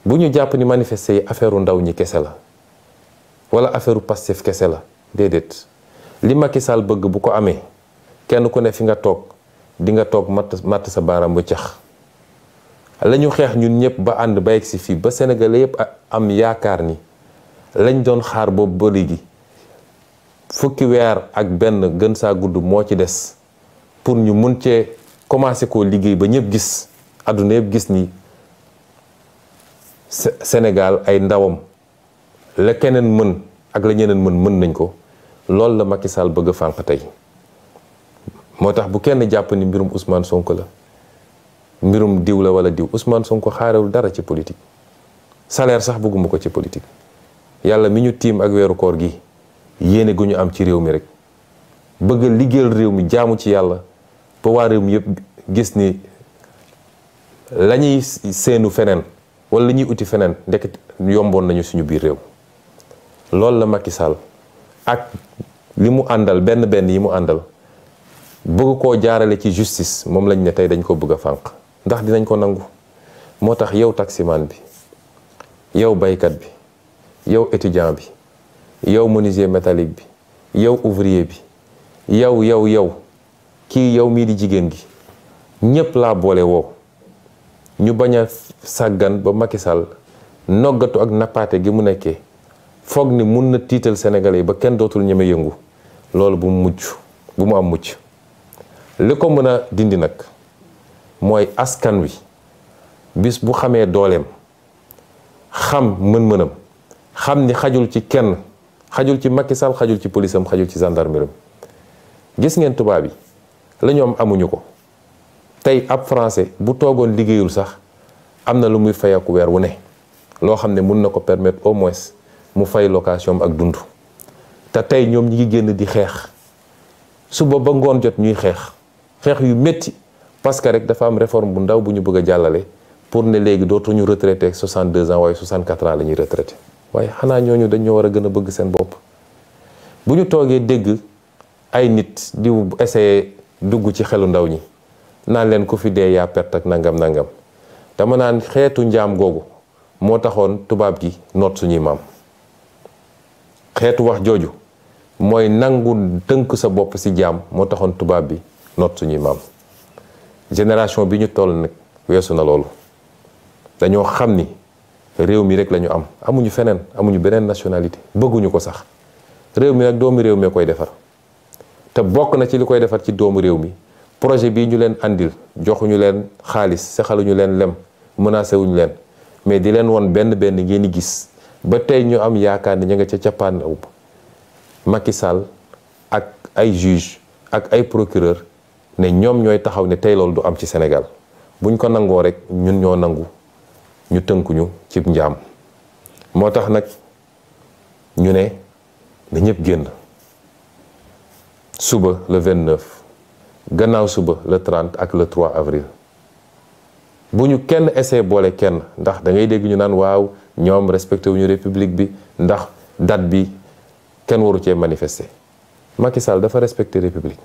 bu ñu jàpp ni manifester yi affaire ndaw ñi kese la wala affaire Pastef kese la déedéet li Macky Sall bëgg bu ko amee kenn ku ne fi nga toog di nga toog matt sa baaraam bu cax la ñu xeex ñun ñëpp ba ànd ba yegg si fii ba Sénégalais yëpp am yaakaar ni lañ doon xaar boobu ba léegi fukki weer ak benn gën saa gudd moo ci des pour ñu mun cee commencé koo liggéey ba ñëpp gis àdduna yëpp gis ni Sénégal ay ndawam la keneen mën ak la ñeneen mën nañ ko loolu la Macky Sall bëgg a fànq tey moo tax bu kenn jàpp ni mbirum Ousmane Sonko la mbirum diw la wala diw Ousmane Sonko xaarewul dara ci politique salaire sax bëgguma ko ci politique yàlla mi ñu tiim ak weeru koor gi yéene gu ñu am ci réew mi rek bëgg liggéeyal réew mi jaamu ci yàlla ba waa réew mi yëpp gis ni la ñuy seenu feneen wala la ñuy uti feneen ndekk yomboon nañu suñu biir réew loolu la Macky Sall ak li mu àndal benn yi mu àndal bëgg koo jaarale ci justice moom lañ ne tey dañ ko bëgg a fànq ndax dinañ ko nangu. moo tax yow taximan bi, yow baykat bi, yow étudiant bi, yow menuisier métallique bi, yow ouvrier bi, yow kii yow mii di jigéen gi ñépp laa boole woo ñu bañ a sàggan ba Macky Sall noggatu ak nappaate gi mu nekkee foog ni mun na tiital Sénégalais yi ba kenn dootul ñeme yëngu. loolu bu mu am mucc li ko mën a dindi nag mooy askan wi bis bu xamee dooleem xam mën-mënam xam ni xajul ci kenn, xajul ci Macky Sall, xajul ci police am, xajul ci gendarmerie am. gis ngeen tubaab yi la ñoom amuñu ko. tey ab français bu toogoon liggéeyul sax am na lu muy fayeeku weer wu ne loo xam ne mun na ko permettre au moins mu fay location ak dund. te tey ñoom ñi ngi génn di xeex suba ba ngoon jot ñuy xeex yu métti parce que rek dafa am réforme bu ndaw bu ñu bëgg a jàllale pour ne léegi dootuñu retraité ak 62 ans waaye 64 ans la ñuy retraité. waaye xanaa ñooñu dañoo war a gën a bëgg seen bopp. bu ñu toogee dégg ay nit di essayer dugg ci xelu ndaw ñi naan leen ku fi dee yaa perte ak nangam dama naan xeetu njaam googu moo taxoon tubaab gi noot suñuy maam. xeetu wax jooju mooy nangu tënk sa bopp ci jaam moo taxoon tubaab bi noot suñuy maam. génération bi ñu toll nag weesu na loolu dañoo xam ni réew mi rek la ñu am amuñu feneen, amuñu beneen nationalité, bëgguñu ko sax. réew mi nag doomu réew mi koy defar te bokk na ci li koy defar ci doomu réew mi projet bii ñu leen andil joxuñu leen xaalis, saxaluñu leen lem, menacé wuñu leen, mais di leen won benn ngeen di gis ba tey ñu am yaakaar ni ña nga ca cappaandaw Macky Sall ak ay juge ak ay procureur ne ñoom ñooy taxaw ne tey loolu du am ci Sénégal. buñ ko nangoo rek ñun ñoo nangu ñu tënkuñu ci njaam. moo tax nag ñu ne na ñëpp génn suba le 29 gannaaw suba le 30 ak le 3 avril. bu ñu kenn essayé boole kenn ndax da ngay dégg ñu naan waaw ñoom respecté wuñu république bi ndax date bi kenn waru cee manifester. Macky Sall dafa respecté république.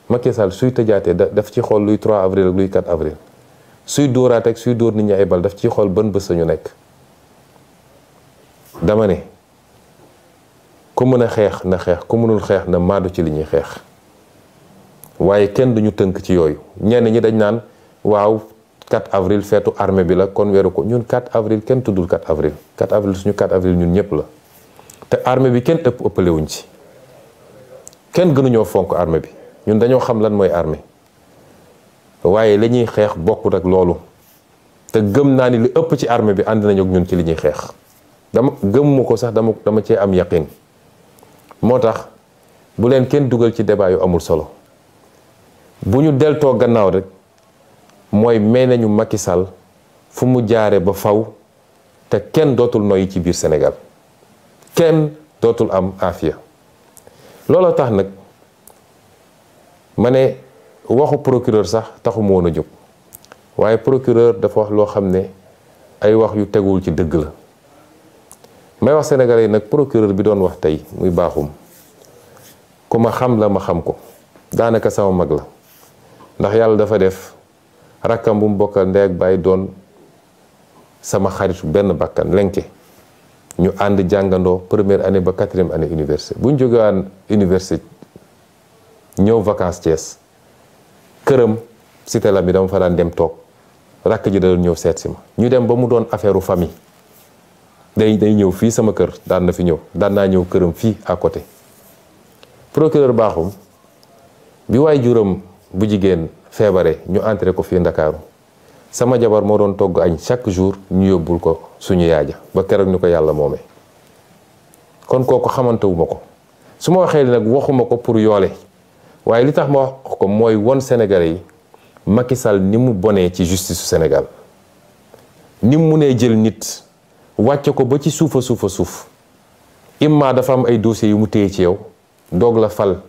Macky Sall suy tëjaatee daf ci xool luy 3 avril ak luy 4 avril suy dóoraate ak suy dóor nit ñi ay bal daf ci xool ban bés ñu nekk. dama ne ku mën a xeex na xeex ku mënul xeex na maadu ci li ñuy xeex waaye kenn duñu tënk ci yooyu. ñenn ñi dañ naan waaw 4 avril feetu armée bi la kon weeru ko ñun 4 avril kenn tuddul 4 avril 4 avril suñu 4 avril ñun ñëpp la te armée bi kenn ëppalewuñ ci kenn gënuñoo fonk armée bi ñun dañoo xam lan mooy armée waaye li ñuy xeex bokkut ak loolu te gëm naa ni li ëpp ci armée bi ànd nañu ak ñun ci li ñuy xeex dama gëmuma ko sax dama cee am yaqin. moo tax bu leen kenn dugal ci débat yu amul solo bu ñu deltoo gannaaw rek mooy may nañu Macky Sall fu mu jaare ba faw te kenn dootul noyyi ci biir Sénégal kenn dootul am afiya. looloo tax nag ma ne waxu procureur sax taxu ma woon a jóg waaye procureur dafa wax loo xam ne ay wax yu teguwul ci dëgg la. may wax Sénégalais yi nag procureur bi doon wax tey muy baaxum ku ma xam la ma xam ko daanaka sama mag la ndax yàlla dafa def rakkam bu mu bokkal ndey ak baay doon sama xaritu benn bakkan lenke ñu ànd jàngandoo première année ba 4e année université. bu ñu jógewaan université ñëw vacances Thiès këram Cité Lamy dama fa daan dem toog rakk ji da doon ñëw seet si ma ñu dem ba mu doon affaire u famille. day ñëw fii sama kër daan na fi ñëw daan naa ñëw këram fii à côté. procureur baaxum bi waay juróom bu jigéen feebare ñu entré ko fii Ndakaaru sama jabar moo doon togg añ chaque jour ñu yóbbul ko suñu yaaja ba keroog ni ko yàlla moomee. kon kooku xamantewuma ko su ma waxee nag waxuma ko pour yoole waaye li tax ma wax ko mooy won Sénégalais yi Macky Sall ni mu bonee ci justice su Sénégal ni mu munee jël nit wàcce ko ba ci suuf imma dafa am ay dossiers yu mu téye ci yow doog la fal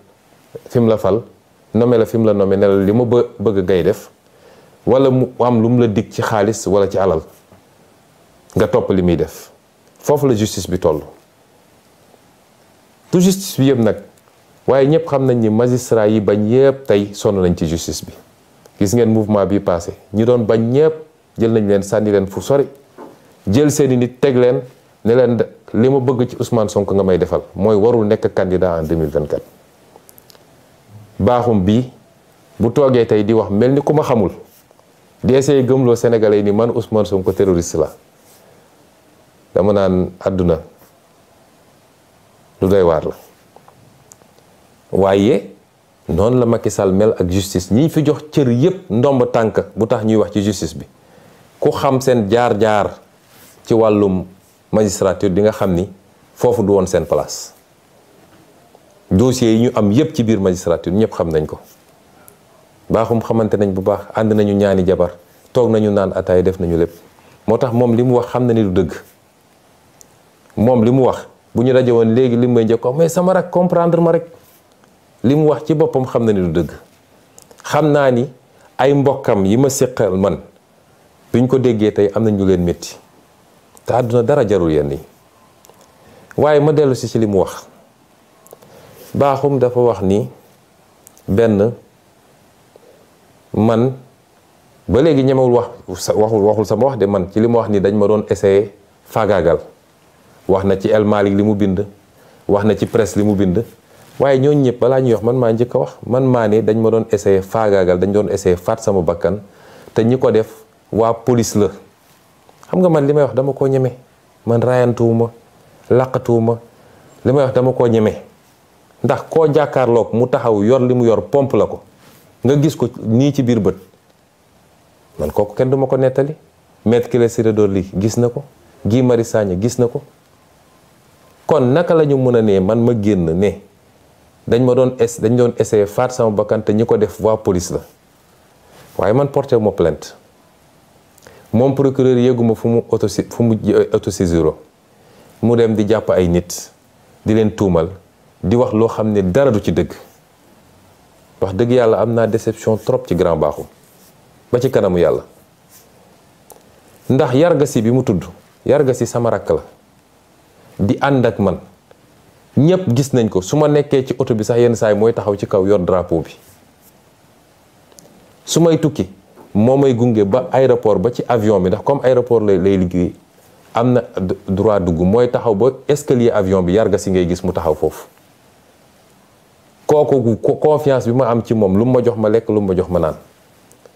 fi mu la fal nommé la fi mu la nommé ne la li ma bëgg ngay def wala mu am lu mu la dig ci xaalis wala ci alal nga topp li muy def. foofu la justice bi toll. du justice bi yëpp nag waaye ñëpp xam nañ ni magistrat yi bañ yëpp tey sonn nañ ci justice bi. gis ngeen mouvement bi passé ñi doon bañ ñëpp jël nañ leen sànni leen fu sori jël seeni nit teg leen ne leen li ma bëgg ci Ousmane Sonko nga may defal mooy warul nekk candidat en 2024. Bakhoum bii bu toogee tey di wax mel ni ku ma xamul di essayer gëmloo Sénégalais yi ni man Ousmane Sonko terroriste la dama naan àdduna lu doy waar la. waaye noonu la Macky Sall mel ak justice ñi fi jox cër yépp ndomb tànk bu tax ñuy wax ci justice bi ku xam seen jaar-jaar ci wàllum magistrature di nga xam ni foofu du woon seen place. dossiers yi ñu am yépp ci biir magistrature ñëpp xam nañ ko. Bakhoum xamante nañ bu baax ànd nañu ñaani jabar toog nañu naan ataay def nañu lépp moo tax moom li mu wax xam na ni du dëgg. moom li mu wax bu ñu daje woon léegi li may njëkk mais sama rak comprendre ma rek li mu wax ci boppam xam na ni du dëgg. xam naa ni ay mbokkam yi ma séqal man buñ ko déggee tey am na ñu leen métti te àdduna dara jarul yenn yi waaye ma dellu si ci li mu wax. Bakhoum dafa wax ni benn man ba léegi ñemewul waxul sama wax de man ci li ma wax ni dañ ma doon essayer faagaagal wax na ci El Malick li mu bind wax na ci presse li mu bind waaye ñooñu ñëpp balaa ñuy wax man maa njëkk a wax man maa ne dañ ma doon essayer faagaagal dañ doon essayer faat sama bakkan te ñi ko def waa police la. xam nga man li may wax dama koo ñeme man raayantuwuma laqatuwuma li may wax dama koo ñeme ndax koo jàkkaarloog mu taxaw yor li mu yor pompe la ko nga gis ko nii ci biir bët man kooku kenn du ma ko nettali. Maître Ciré Clédor Ly gis na ko Guy Marius Sagna gis na ko kon naka la ñu mën a nee man ma génn ne dañ doon essayer faat sama bakkan te ñi ko def waa police la waaye man porté ma plainte moom procureur yéeguma fu mu autosaisiro mu dem di jàpp ay nit di leen tuumal di wax loo xam ne dara du ci dëgg. wax dëgg yàlla am naa déception trop ci grand Bakhoum ba ci kanamu yàlla ndax Yarga bi mu tudd Yarga sama rakk la di ànd ak man ñépp gis nañ ko su ma nekkee ci oto bi sax yenn saa yi mooy taxaw ci kaw yor drapeau bi su may tukki moo may gunge ba aéroport ba ci avion bi ndax comme aéroport lay liggéey am na droit dugg mooy taxaw ba escalier avion bi Yarga ngay gis mu taxaw foofu. kooku confiance bi ma am ci moom lu mu ma jox ma lekk lu mu ma jox ma naan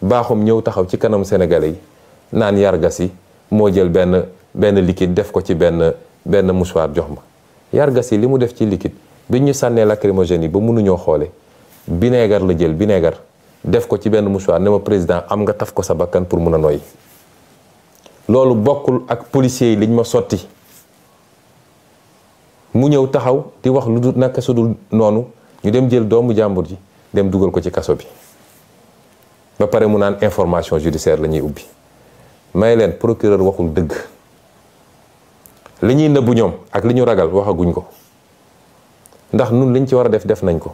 Bakhoum ñëw taxaw ci kanam Sénégalais yi naan Yarga moo jël benn liquide def ko ci benn mouchoir jox ma. Yarga li mu def ci liquide bi ñu sànnee lacrymogène yi ba mënuñoo xoole vinaigre la jël vinaigre def ko ci benn mouchoir ne ma président am nga taf ko sa bakkan pour mun a noyyi. loolu bokkul ak policiers yi liñ ma sotti mu ñëw taxaw di wax lu dul naka su dul noonu. ñu dem jël doomu jàmbur ji dem dugal ko ci kaso bi ba pare mu naan information judiciaire la ñuy ubbi may leen procureur waxul dëgg li ñuy nëbbu ñoom ak li ñu ragal waxaguñ ko ndax nun liñ ci war a def nañ ko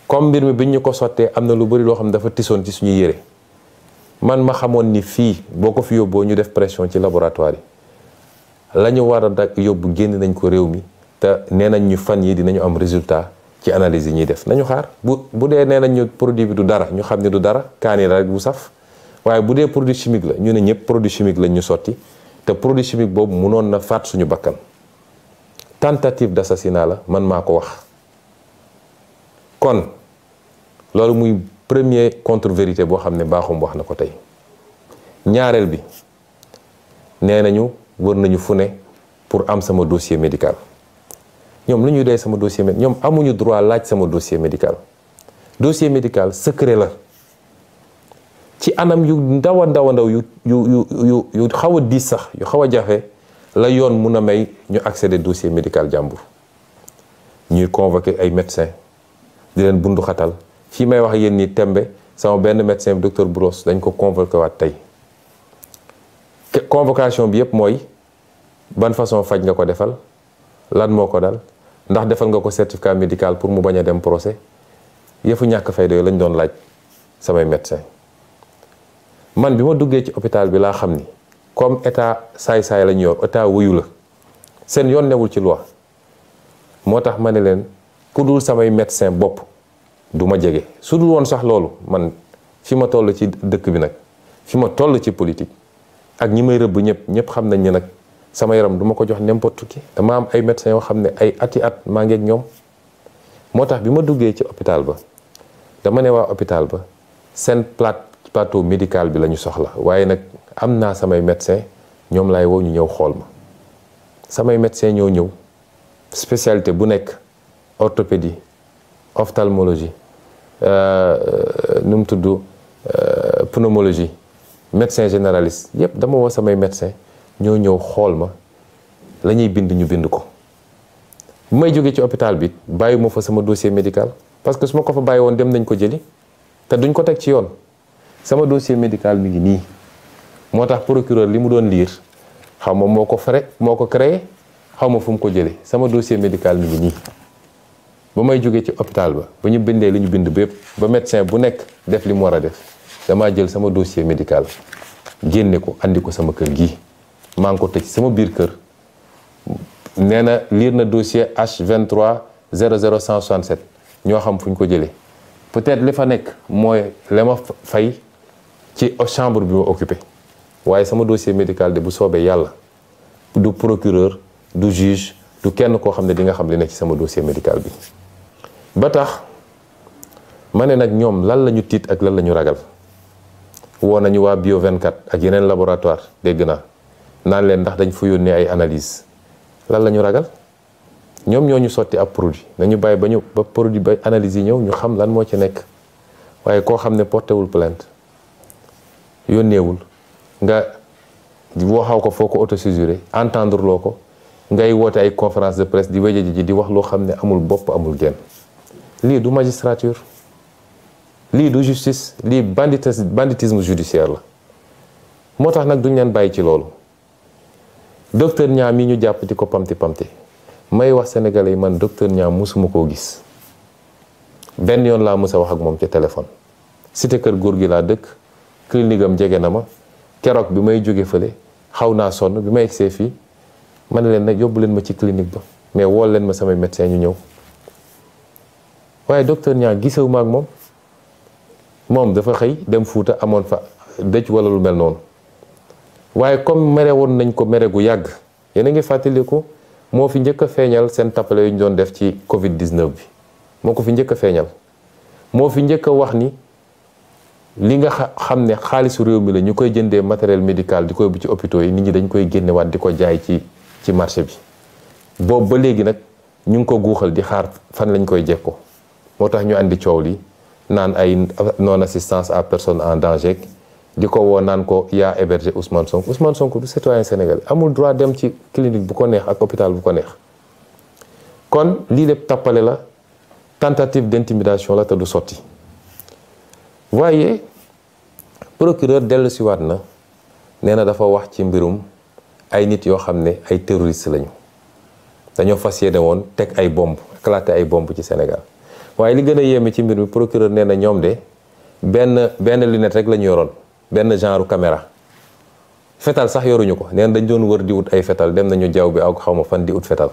comme mbir mi biñ ñu ko sottee am na lu bari loo xam ne dafa tisoon ci suñuy yére man ma xamoon ni fii boo ko fi yóbboo ñu def pression ci laboratoire yi la ñu war a yóbbu génn nañ ko réew mi te nee nañ ñu fan yi dinañu am résultat ci analyse yi ñuy def nañu xaar bu dee nee nañ ñu produit bi du dara ñu xam ne du dara kaani la rek bu saf waaye bu dee produit chimique la ñu ne ñëpp produit chimique lañ ñu sotti te produit chimique boobu mënoon na faat suñu bakkan tentative d'assassinat la man maa ko wax. kon loolu muy premier contre-vérité boo xam ne Bakhoum wax na ko tey ñaareel bi nee nañu wër nañu fu ne pour am sama dossier médical. ñoom lu ñuy doy sama dossier médical ñoom amuñu droit laaj sama dossier médical secret la ci anam yu ndaw a ndaw yu xaw a diis sax yu xaw a jafe la yoon mun a may ñu accéder dossier médical jàmbur ñuy convoquer ay médecins di leen bundu xatal fii may wax yéen ni tembe sama benn médecin docteur Bros dañ ko convoqué waat tey convocation bi yépp mooy ban façon faj nga ko defal lan moo ko dal ndax defal nga ko certificat médical pour mu bañ a dem procès yëfu ñàkk fayda yooyu lañ doon laaj samay médecin man bi ma duggee ci hôpital bi laa xam ni comme état saay-saay la ñu yor état wuyu la seen yoon newul ci loi moo tax ma ne leen ku dul samay médecin bopp du ma jege. su dul woon sax loolu man fi ma toll ci dëkk bi nag fi ma toll ci politique ak ñi may rëbb ñëpp xam nañ ne nag sama yaram du ma ko jox n'importe qui. dama am ay médecins yoo xam ne ay ati at maa ngi ak ñoom. moo tax bi ma duggee ci hôpital ba dama ne waa hôpital ba seen plateau médical bi la ñu soxla waaye nag am naa samay médecins ñoom laay woo ñu ñëw xool ma. samay médecins ñoo ñëw spécialité bu nekk orthopédie ophtalmologie nu mu tudd pneumologie médecin généraliste yépp dama woo samay médecins ñoo ñëw xool ma la ñuy bind ñu bind ko. bu may jógee ci hôpital bi bàyyi ma fa sama dossier médical parce que su ma ko fa bàyyi woon dem nañ ko jëli te duñ ko teg ci yoon. sama dossier médical mi ngi nii moo tax procureur li mu doon lire xaw ma moo ko créé xaw ma fu mu ko jëlee sama dossier médical mi ngi nii. ba may jógee ci hôpital ba ñu bindee li ñu bind bépp ba médecin bu nekk def li mu war a def damaa jël sama dossier médical génne ko andi ko sama kër gii maa ngi ko tëj sama biir kër. nee na lire na dossier H23 00167 ñoo xam fu ñu ko jëlee peut-être li fa nekk mooy la ma fay ci chambre bi ma occupé waaye sama dossier médical de bu soobee yàlla du procureur du juge du kenn koo xam ne di nga xam li nekk ci sama dossier médical bi. ba tax ma ne nag ñoom lan la ñu tiit ak lan la ñu ragal woo nañu waa Bio 24 ak yeneen laboratoire dégg naa naan leen ndax dañ fa yónnee ay analyse lan la ñu ragal ñoom ñoo ñu sotti ab produit nañu bàyyi ba produit ba analyse yi ñëw ñu xam lan moo ci nekk waaye koo xam ne portéwul plainte yónneewul nga waxaw ko foo ko autosusuré entendre loo ko ngay woote ay conférence de presse di wéje ji di wax loo xam ne amul bopp amul genn. lii du magistrature lii du justice lii banditisme judiciaire la moo tax nag duñ leen bàyyi ci loolu. docteur Niang mi ñu jàpp di ko pamti may wax sénégalais yi man docteur Niang musuma koo gis benn yoon laa mës a wax ak moom ci téléphone. cité kër góor gi laa dëkk clinique am jege na ma keroog bi may jóge fële xaw naa sonn bi ma egsee fii ma ne leen nag yóbbu leen ma ci clinique ba mais wool leen ma samay médecin ñu ñëw waaye docteur Niang gisewu ma ak moom dafa xëy dem Fuuta amoon fa dëj wala lu mel noonu. waaye comme mere woon nañ ko mere gu yàgg yéen a ngi fàttaliku moo fi njëkk a feeñal seen tappale yu ñu doon def ci Covid 19 bi moo ko fi njëkk a feeñal moo fi njëkk a wax ni li nga xam ne xaalisu réew mi la ñu koy jëndee matériel médical di ko yóbbu ci hôpitaux yi nit ñi dañ koy génnewaat di ko jaay ci marché bi. boobu ba léegi nag ñu ngi ko guuxal di xaar fan lañ koy jekkoo moo tax ñu andi coow li naan ay non assistance à personne en danger. di ko woo naan ko yaa hébergé Ousmane Sonko du citoyen sénégalais amul droit dem ci clinique bu ko neex ak hôpital bu ko neex kon lii lépp tappale la tentative d'intimidation la te du sotti waaye procureur dellu si waat na nee na dafa wax ci mbirum ay nit yoo xam ne ay terroristes lañu dañoo fas yéene woon teg ay bomb éclaté ay bomb ci Sénégal waaye li gën a yéeme ci mbir mi procureur nee na ñoom de benn lunette rek la ñu yoroon benn genre caméra fetal sax yoruñu ko nee na dañ doon wër di wut ay fetal dem nañu jaww bi ak xaw ma fan di ut fetal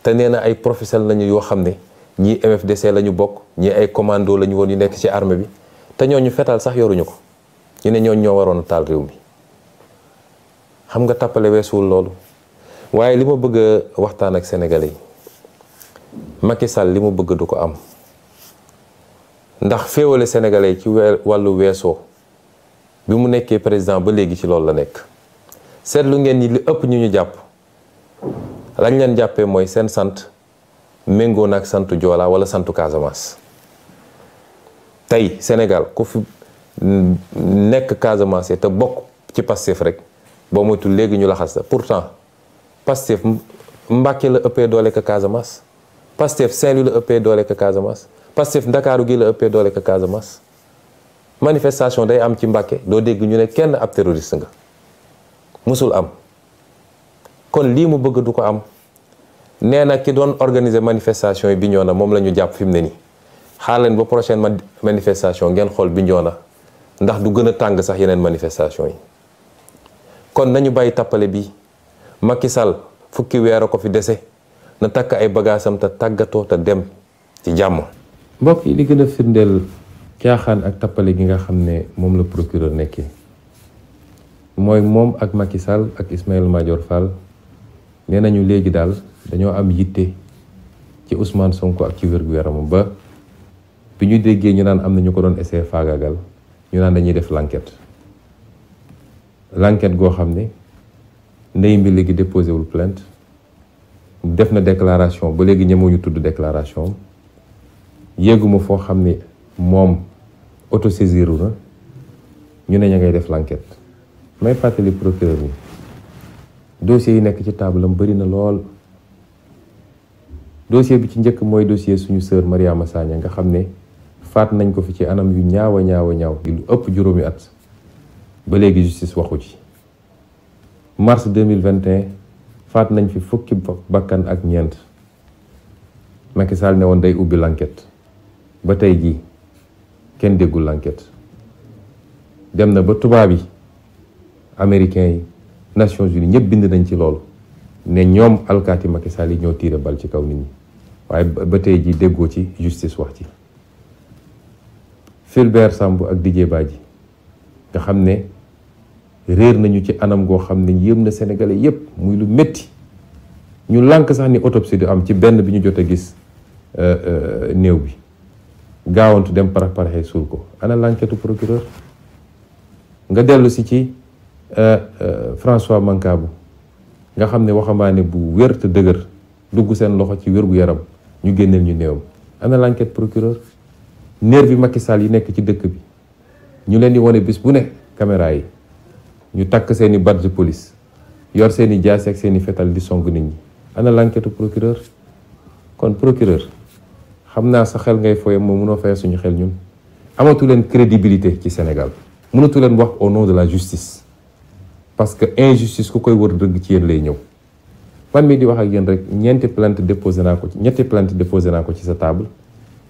te nee na ay professionnels lañu yoo xam ne ñii MFDC la ñu bokk ñii ay commando la ñu woon yu nekk ci armée bi te ñooñu fetal sax yoruñu ko ñu ne ñooñu ñoo waroon a taal réew mi xam nga tàppale weesuwul loolu waaye li ma bëgg a waxtaan ak sénégalais yi Macky Sall li mu bëgg du ko am ndax féewale sénégalais yi ci wàllu weesoo bi mu nekkee président ba léegi ci loolu la nekk seetlu ngeen ni li ëpp ñu jàpp lañ leen jàppee mooy seen sant méngoo na ak santu Joola wala santu Casamance tey Sénégal ku fi nekk Casamance te bokk ci Pastef rek boo moytu léegi ñu laxas la pourtant Pastef Mbàkke la ëppee doole ka Casamance Pastef Saint-Louis la ëppee doole ka Casamance Pastef Ndakaaru gi la ëppee doole ka Casamance manifestation day am ci Mbàkke doo dégg ñu ne kenn ab terroriste nga musul am kon lii mu bëgg du ko am nee na ki doon organiser manifestation yi Bignona moom la ñu jàpp fi mu ne nii xaar leen ba prochaine manifestation ngeen xool Bignona ndax du gën a tàng sax yeneen manifestation yi kon nañu bàyyi tappale bi Macky Sall fukki weer a ko fi dese na takk ay bagaasam te tàggatoo te dem ci jàmm. mbokk yi li gën a firndeel caaxaan ak tappale gi nga xam ne moom la procureur nekkee mooy moom ak Macky Sall ak Ismaïla Madior Fall nee nañu léegi daal dañoo am yitte ci Ousmane Sonko ak ci wér-gu-yaramam ba bi ñu déggee ñu naan am na ñu ko doon essayer faagaagal ñu naan dañuy def l'enquête goo xam ne ndey mbi léegi déposé wul plainte def na déclaration ba léegi ñemewuñu tudd déclaration yéeguma foo xam ne moom autosaisiru na ñu ne ña ngay def l'enquête may fàttali procureur ni dossier yi nekk ci taabalam bëri na lool. dossier bi ci njëkk mooy dossier suñu sœur Mariama Sagna nga xam ne faat nañ ko fi ci anam yu ñaaw lu ëpp juróomi at ba léegi justice waxu ci. mars 2021 faat nañ fi fukki bakkan ak ñeent Macky Sall ne woon day ubbi l'enquête ba tey jii kenn déggul l'enquête dem na ba tubaab yi américains yi Nations Unies ñëpp bind nañ ci loolu ne ñoom alkaati Macky Sall yi ñoo tiire bal ci kaw nit ñi waaye ba tey jii déggoo ci justice wax ci. Fulbert Sambou ak Didier Badji nga xam ne réer nañu ci anam goo xam ne yëm na Sénégalais yépp muy lu métti ñu lànk sax ni autopsie du am ci benn bi ñu jot a gis néew bi gaawantu dem paraxee suul ko ana l'enquête procureur. nga dellu si ci François Mancabou nga xam ne waxambaane bu wér te dëgër dugg seen loxo ci wér-gu-yaram ñu génneel ñu néewam ana l'enquête procureur. nervi Macky Sall yi nekk ci dëkk bi ñu leen di wane bis bu ne caméra yi ñu takk seeni badge police yor seeni jaasi ak seeni fetal di song nit ñi ana l'enquête procureur. kon procureur xam naa sa xel ngay foye moom mënoo fay suñu xel ñun amatu leen crédibilité ci Sénégal mënatu leen wax au nom de la justice parce que injustice ku koy wër dëgg ci yéen lay ñëw. man mii di wax ak yéen rek ñetti plainte déposé naa ko ci sa table.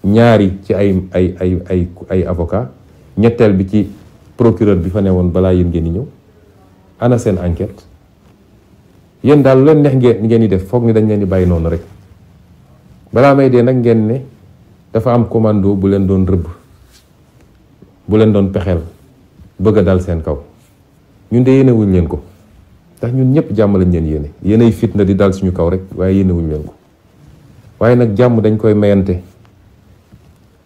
ñaari ci ay avocat ñetteel bi ci procureur bi fa ne woon balaa yéen ngeen di ñëw ana seen enquête yéen daal lu leen neex ngeen di def foog ni dañ leen di bàyyi noonu rek balaa may dee nag ngeen ne dafa am commando bu leen doon rëbb bu leen doon pexeel bëgg a dal seen kaw ñun de yéenewuñ leen ko ndax ñun ñëpp jàmm lañ leen yéene yéenay fitna di dal suñu kaw rek waaye yéenewuñ leen ko waaye nag jàmm dañ koy mayante.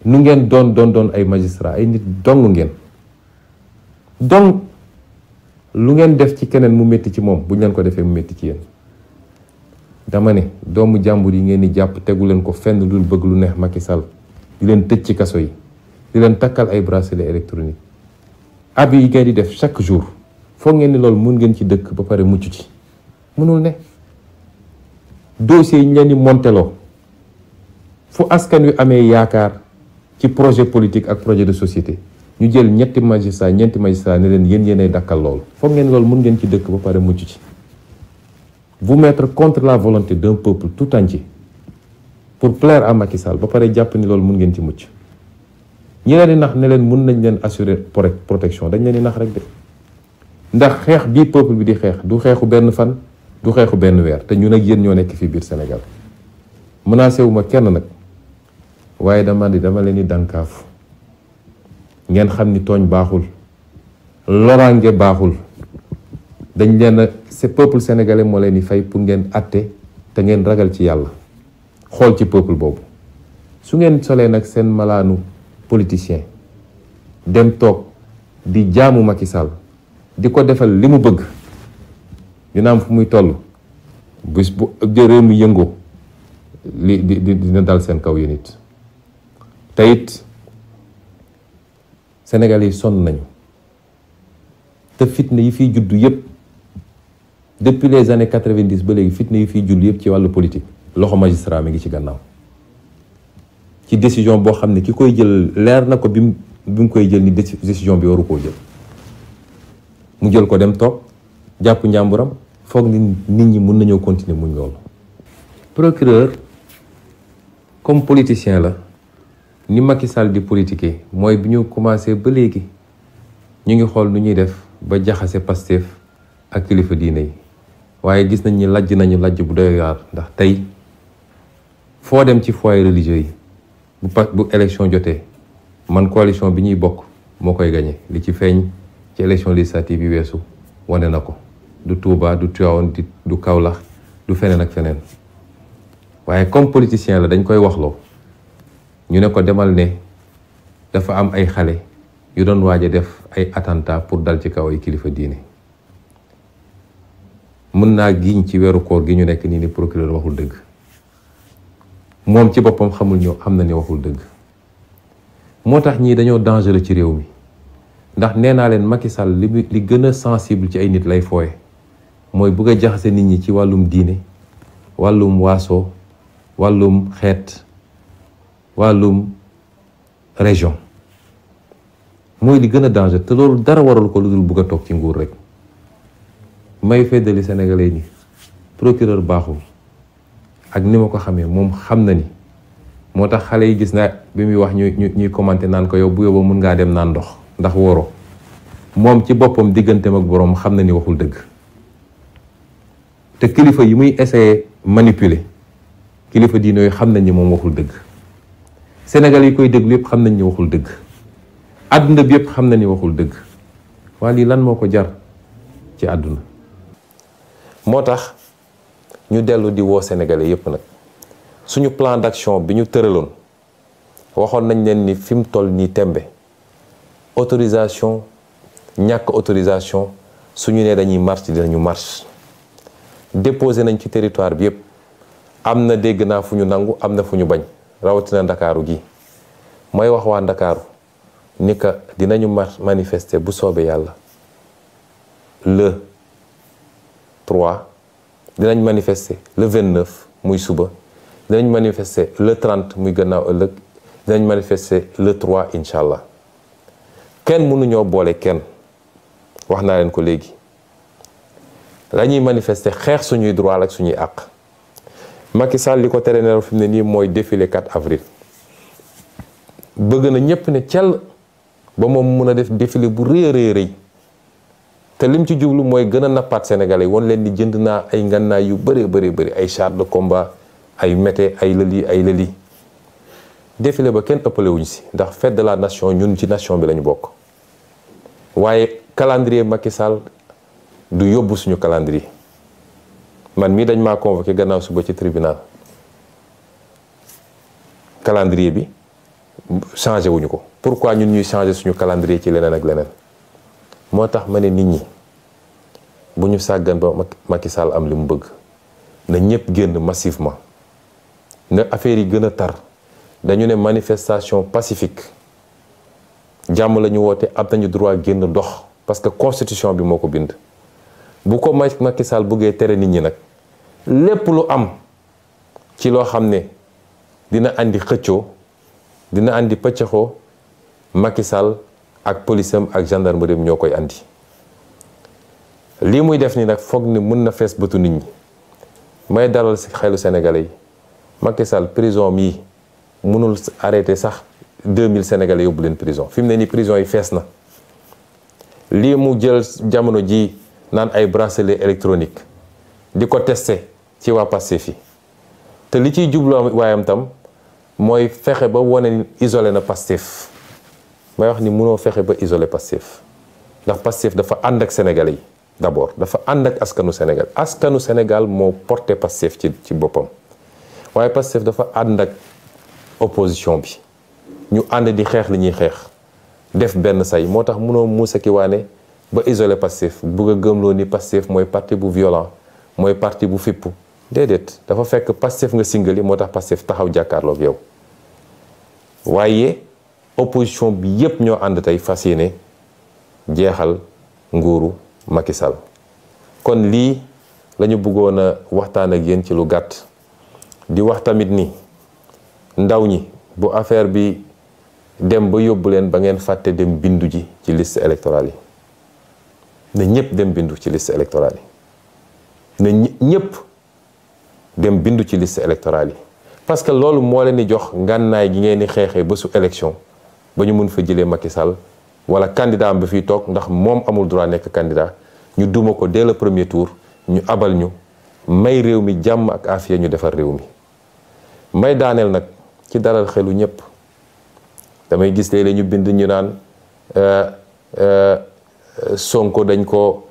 nu ngeen doon ay magistrat ay nit dong ngeen donc lu ngeen def ci keneen mu métti ci moom bu ñu leen ko defee mu métti ci yéen dama ne doomu jàmbur yi ngeen di jàpp tegu leen ko fenn lu bëgg lu neex Macky Sall di leen tëj ci kaso yi di leen takkal ay bracelet électronique ab yi ngeen di def chaque jour foog ngeen ni loolu mun ngeen ci dëkk ba pare mucc ci mënul ne dossier yi ñu leen di monteloo fu askan wi amee yaakaar ci projet politique ak projet de société ñu jël ñeenti magistrat ne leen yéenay dakkal loolu foog ngeen loolu mun ngeen ci dëkk ba pare mucc ci vous mettre contre la volonté d'un peuple tout entier pour plaire à Macky Sall ba pare jàpp ni loolu mun ngeen ci mucc ñi leen di nax ne leen mun nañ leen assurer protection dañ leen di nax rek de ndax xeex bii peuple bi di xeex du xeexu benn fan du xeexu benn weer te ñun ak yéen ñoo nekk fii biir Sénégal menacé wu ma kenn nag waaye dama leen di dànkaafu ngeen xam ni tooñ baaxul loraange baaxul dañ leen ce peuple sénégalais moo leen di fay pour ngeen atte te ngeen ragal ci yàlla xool ci peuple boobu su ngeen solee nag seen malaanu politicien dem toog di jaamu Macky Sall di ko defal li mu bëgg dina am fu muy toll bis bu réew mi yëngoo dina dal seen kaw yéen it te it Sénégal yi sonn nañu te fitna yi fiy juddu yépp depuis les années 90 ba léegi fitna yi fiy juddu yépp ci wàllu politique loxo magistrat mi ngi ci gannaaw ci décision boo xam ne ki koy jël leer na ko bi mu koy jël ni décision bi waru koo jël mu jël ko dem toog jàpp njàmburam foog ni nit ñi mun nañoo continuer muñ loolu. procureur comme politicien la ni Macky Sall di politiquer mooy bi ñu commencé ba léegi ñu ngi xool nu ñuy def ba jaxase Pastef ak kilifa diine yi waaye gis nañ ni lajj nañu lajj bu doy waar ndax tey foo dem ci foyer religieux yi bu élection jotee man coalition bi ñuy bokk moo koy gagné. Li ci feeñ ci élection législative yi weesu wane na ko, du Touba du Tivaouane du Kaolack du feneen ak feneen. waaye comme politicien la dañ koy waxloo ñu ne ko demal ne dafa am ay xale yu doon waaj a def ay attentat pour dal ci kaw ay kilifa diine. mën naa giñ ci weeru koor gi ñu nekk nii ni procureur waxul dëgg, moom ci boppam xamul ñoo xam na ni waxul dëgg. moo tax ñii dañoo dangereux ci réew mi, ndax nee naa leen Macky Sall li gën a sensible ci ay nit lay fooye mooy bëgg a jaxase nit ñi ci wàllum diine, wàllum waaso, wàllum xeet, wàllum région. mooy li gën a danger te loolu dara waral ko lu dul bëgg a toog ci nguur rek. may feddali sénégalais ni procureur baaxul, ak ni ma ko xamee moom xam na ni. moo tax xale yi gis na bi muy wax ñuy commenté naan ko yow bu yóbboo mun ngaa dem naan ndox ndax woro moom ci boppam digganteem ak boroom xam na ni waxul dëgg. te kilifa yi muy essayé manipuler kilifa diine yooyu xam nañ ni moom waxul dëgg. Sénégal yi koy déglu yëpp xam nañ ni waxul dëgg. àdduna bi yëpp xam na ni waxul dëgg. waa lii lan moo ko jar ci àdduna. moo tax ñu dellu di woo sénégalais yëpp nag. suñu plan d'action bi ñu tëraloon waxoon nañ leen ni fi mu toll nii tembe autorisation ñàkk autorisation suñu nee dañuy marche dinañu marche. déposé nañ ci territoire bi yëpp am na dégg naa fu ñu nangu am na fu ñu bañ rawatina ndakaaru gi. mooy wax waa ndakaaru ni ka dinañu manifester bu soobee yàlla le 3 dinañ manifester le 29 muy suba. dinañ manifester le 30 muy gannaaw ëllëg dinañ manifester le 3 incha allah. kenn mënuñoo boole kenn wax naa leen ko léegi. la ñuy manifester xeex suñuy droit ak suñuy àq. Macky Sall li ko tere nelaw fi mu ne nii mooy défilé 4 avril. bëgg na ñépp ne cell ba moom mun a def défilé bu rëy a rëy te lim ci jublu mooy gën a nappaat sénégalais won leen ni jënd naa ay ngannaay yu bëri ay chars de combat. ay mété ay lëli défilé ba kenn ëppale wuñ si ndax fête de la nation ñun ci nation bi lañu bokk. waaye calendrier Macky Sall du yóbbu suñu calendrier. man mii dañ maa convoqué gannaaw suba ci tribunal. calendrier bi changé wuñu ko. pourquoi ñun ñuy changé suñu calendrier ci leneen ak leneen. moo tax ma ne nit ñi bu ñu sàggan ba Macky Sall am li mu bëgg na ñëpp génn massivement. na affaire yi gën a tar dañu ne manifestation pacifique jàmm la ñu woote am nañu droit génn dox parce que constitution bi moo ko bind. bu ko Macky Sall bëggee tere nit ñi nag lépp lu am ci loo xam ne dina andi xëccoo dina andi pëccëxoo Macky Sall ak policeam ak gendarmerie ñoo koy andi. lii muy def ni nag foog ni mën na fees bëtu nit ñi may dalal si xelu sénégalais yi. Macky Sall prison mii mënul arrêté sax 2000 sénégalais yóbbu leen prison fi mu ne nii prison yi fees na. lii mu jël jamono ji naan ay bracelet électronique di ko testé ci waa Pastef yi te li ciy jublu waayam tam mooy fexe ba wane isolé na Pastef. may wax ni mënoo fexe ba isolé Pastef ndax Pastef dafa ànd ak sénégalais yi d'abord dafa ànd ak askanu Sénégal. askanu Sénégal moo porté Pastef ci boppam. waaye Pastef dafa ànd ak opposition bi ñu ànd di xeex li ñuy xeex def benn say moo tax mënoo muusa ki waane ba isolé Pastef bugg a gëmloo ni Pastef mooy parti bu violent mooy parti bu fippu déedéet dafa fekk Pastef nga singali moo tax Pastef taxaw jàkkaarloog yow. waaye opposition bi yépp ñoo ànd tey fas yéene jeexal nguuru Macky Sall. kon lii lañu bëggoon a waxtaan ak yéen ci lu gàtt. di wax tamit ni ndaw ñi bu affaire bi dem ba yóbbu leen ba ngeen fàtte dem bindu ji ci liste électorale yi. na ñëpp dem bindu ci liste électorale yi. na ñëpp dem bindu ci liste électorale yi. parce que loolu moo leen di jox ngànnaay gi ngeen di xeexee ba su élection ba ñu mun fa jëlee Macky Sall wala candidat am ba fiy toog ndax moom amul droit nekk candidat ñu duma ko dès le premier tour ñu abal ñu may réew mi jàmm ak afiya ñu defar réew mi. may daaneel nag ci dalal xelu ñëpp. damay gis léeg-léeg ñu bind ñu naan Sonko dañ ko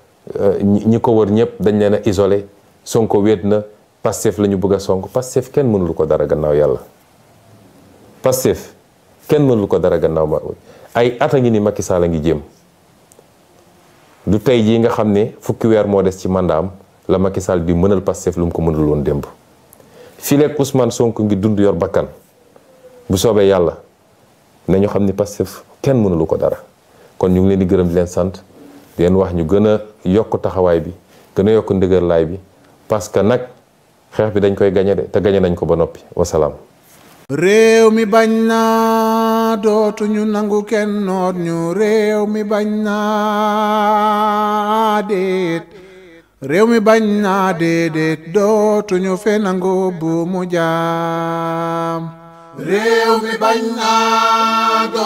ñi ko wër ñëpp dañ leen a isolé Sonko wéet na Pastef la ñu bëgg a sonk. Pastef kenn mënul ko dara gannaaw yàlla. Pastef kenn mënul ko dara gannaaw ma ay at a ngi ni Macky Sall a ngi jéem. du tey jii nga xam ne fukki weer moo des ci mandaam la Macky Sall di mënal Pastef lu mu ko mënul woon démb. fii leeg Ousmane Sonko ngi dund yor bakkan bu soobee yàlla nañu xam ni Pastef kenn mënulu ko dara. kon ñu ngi leen di gërëm di leen sant di leen wax ñu gën a yokk taxawaay bi gën a yokk ndëgër laay bi parce que nag xeex bi dañ koy gañe de te gañe nañ ko ba noppi wasalaam. réew mi bañ na dootuñu nangu kenn noot ñu réew mi bañ na déet réew mi bañ na déedéet dootuñu fe nangu bu mu jaam réew mi bañ na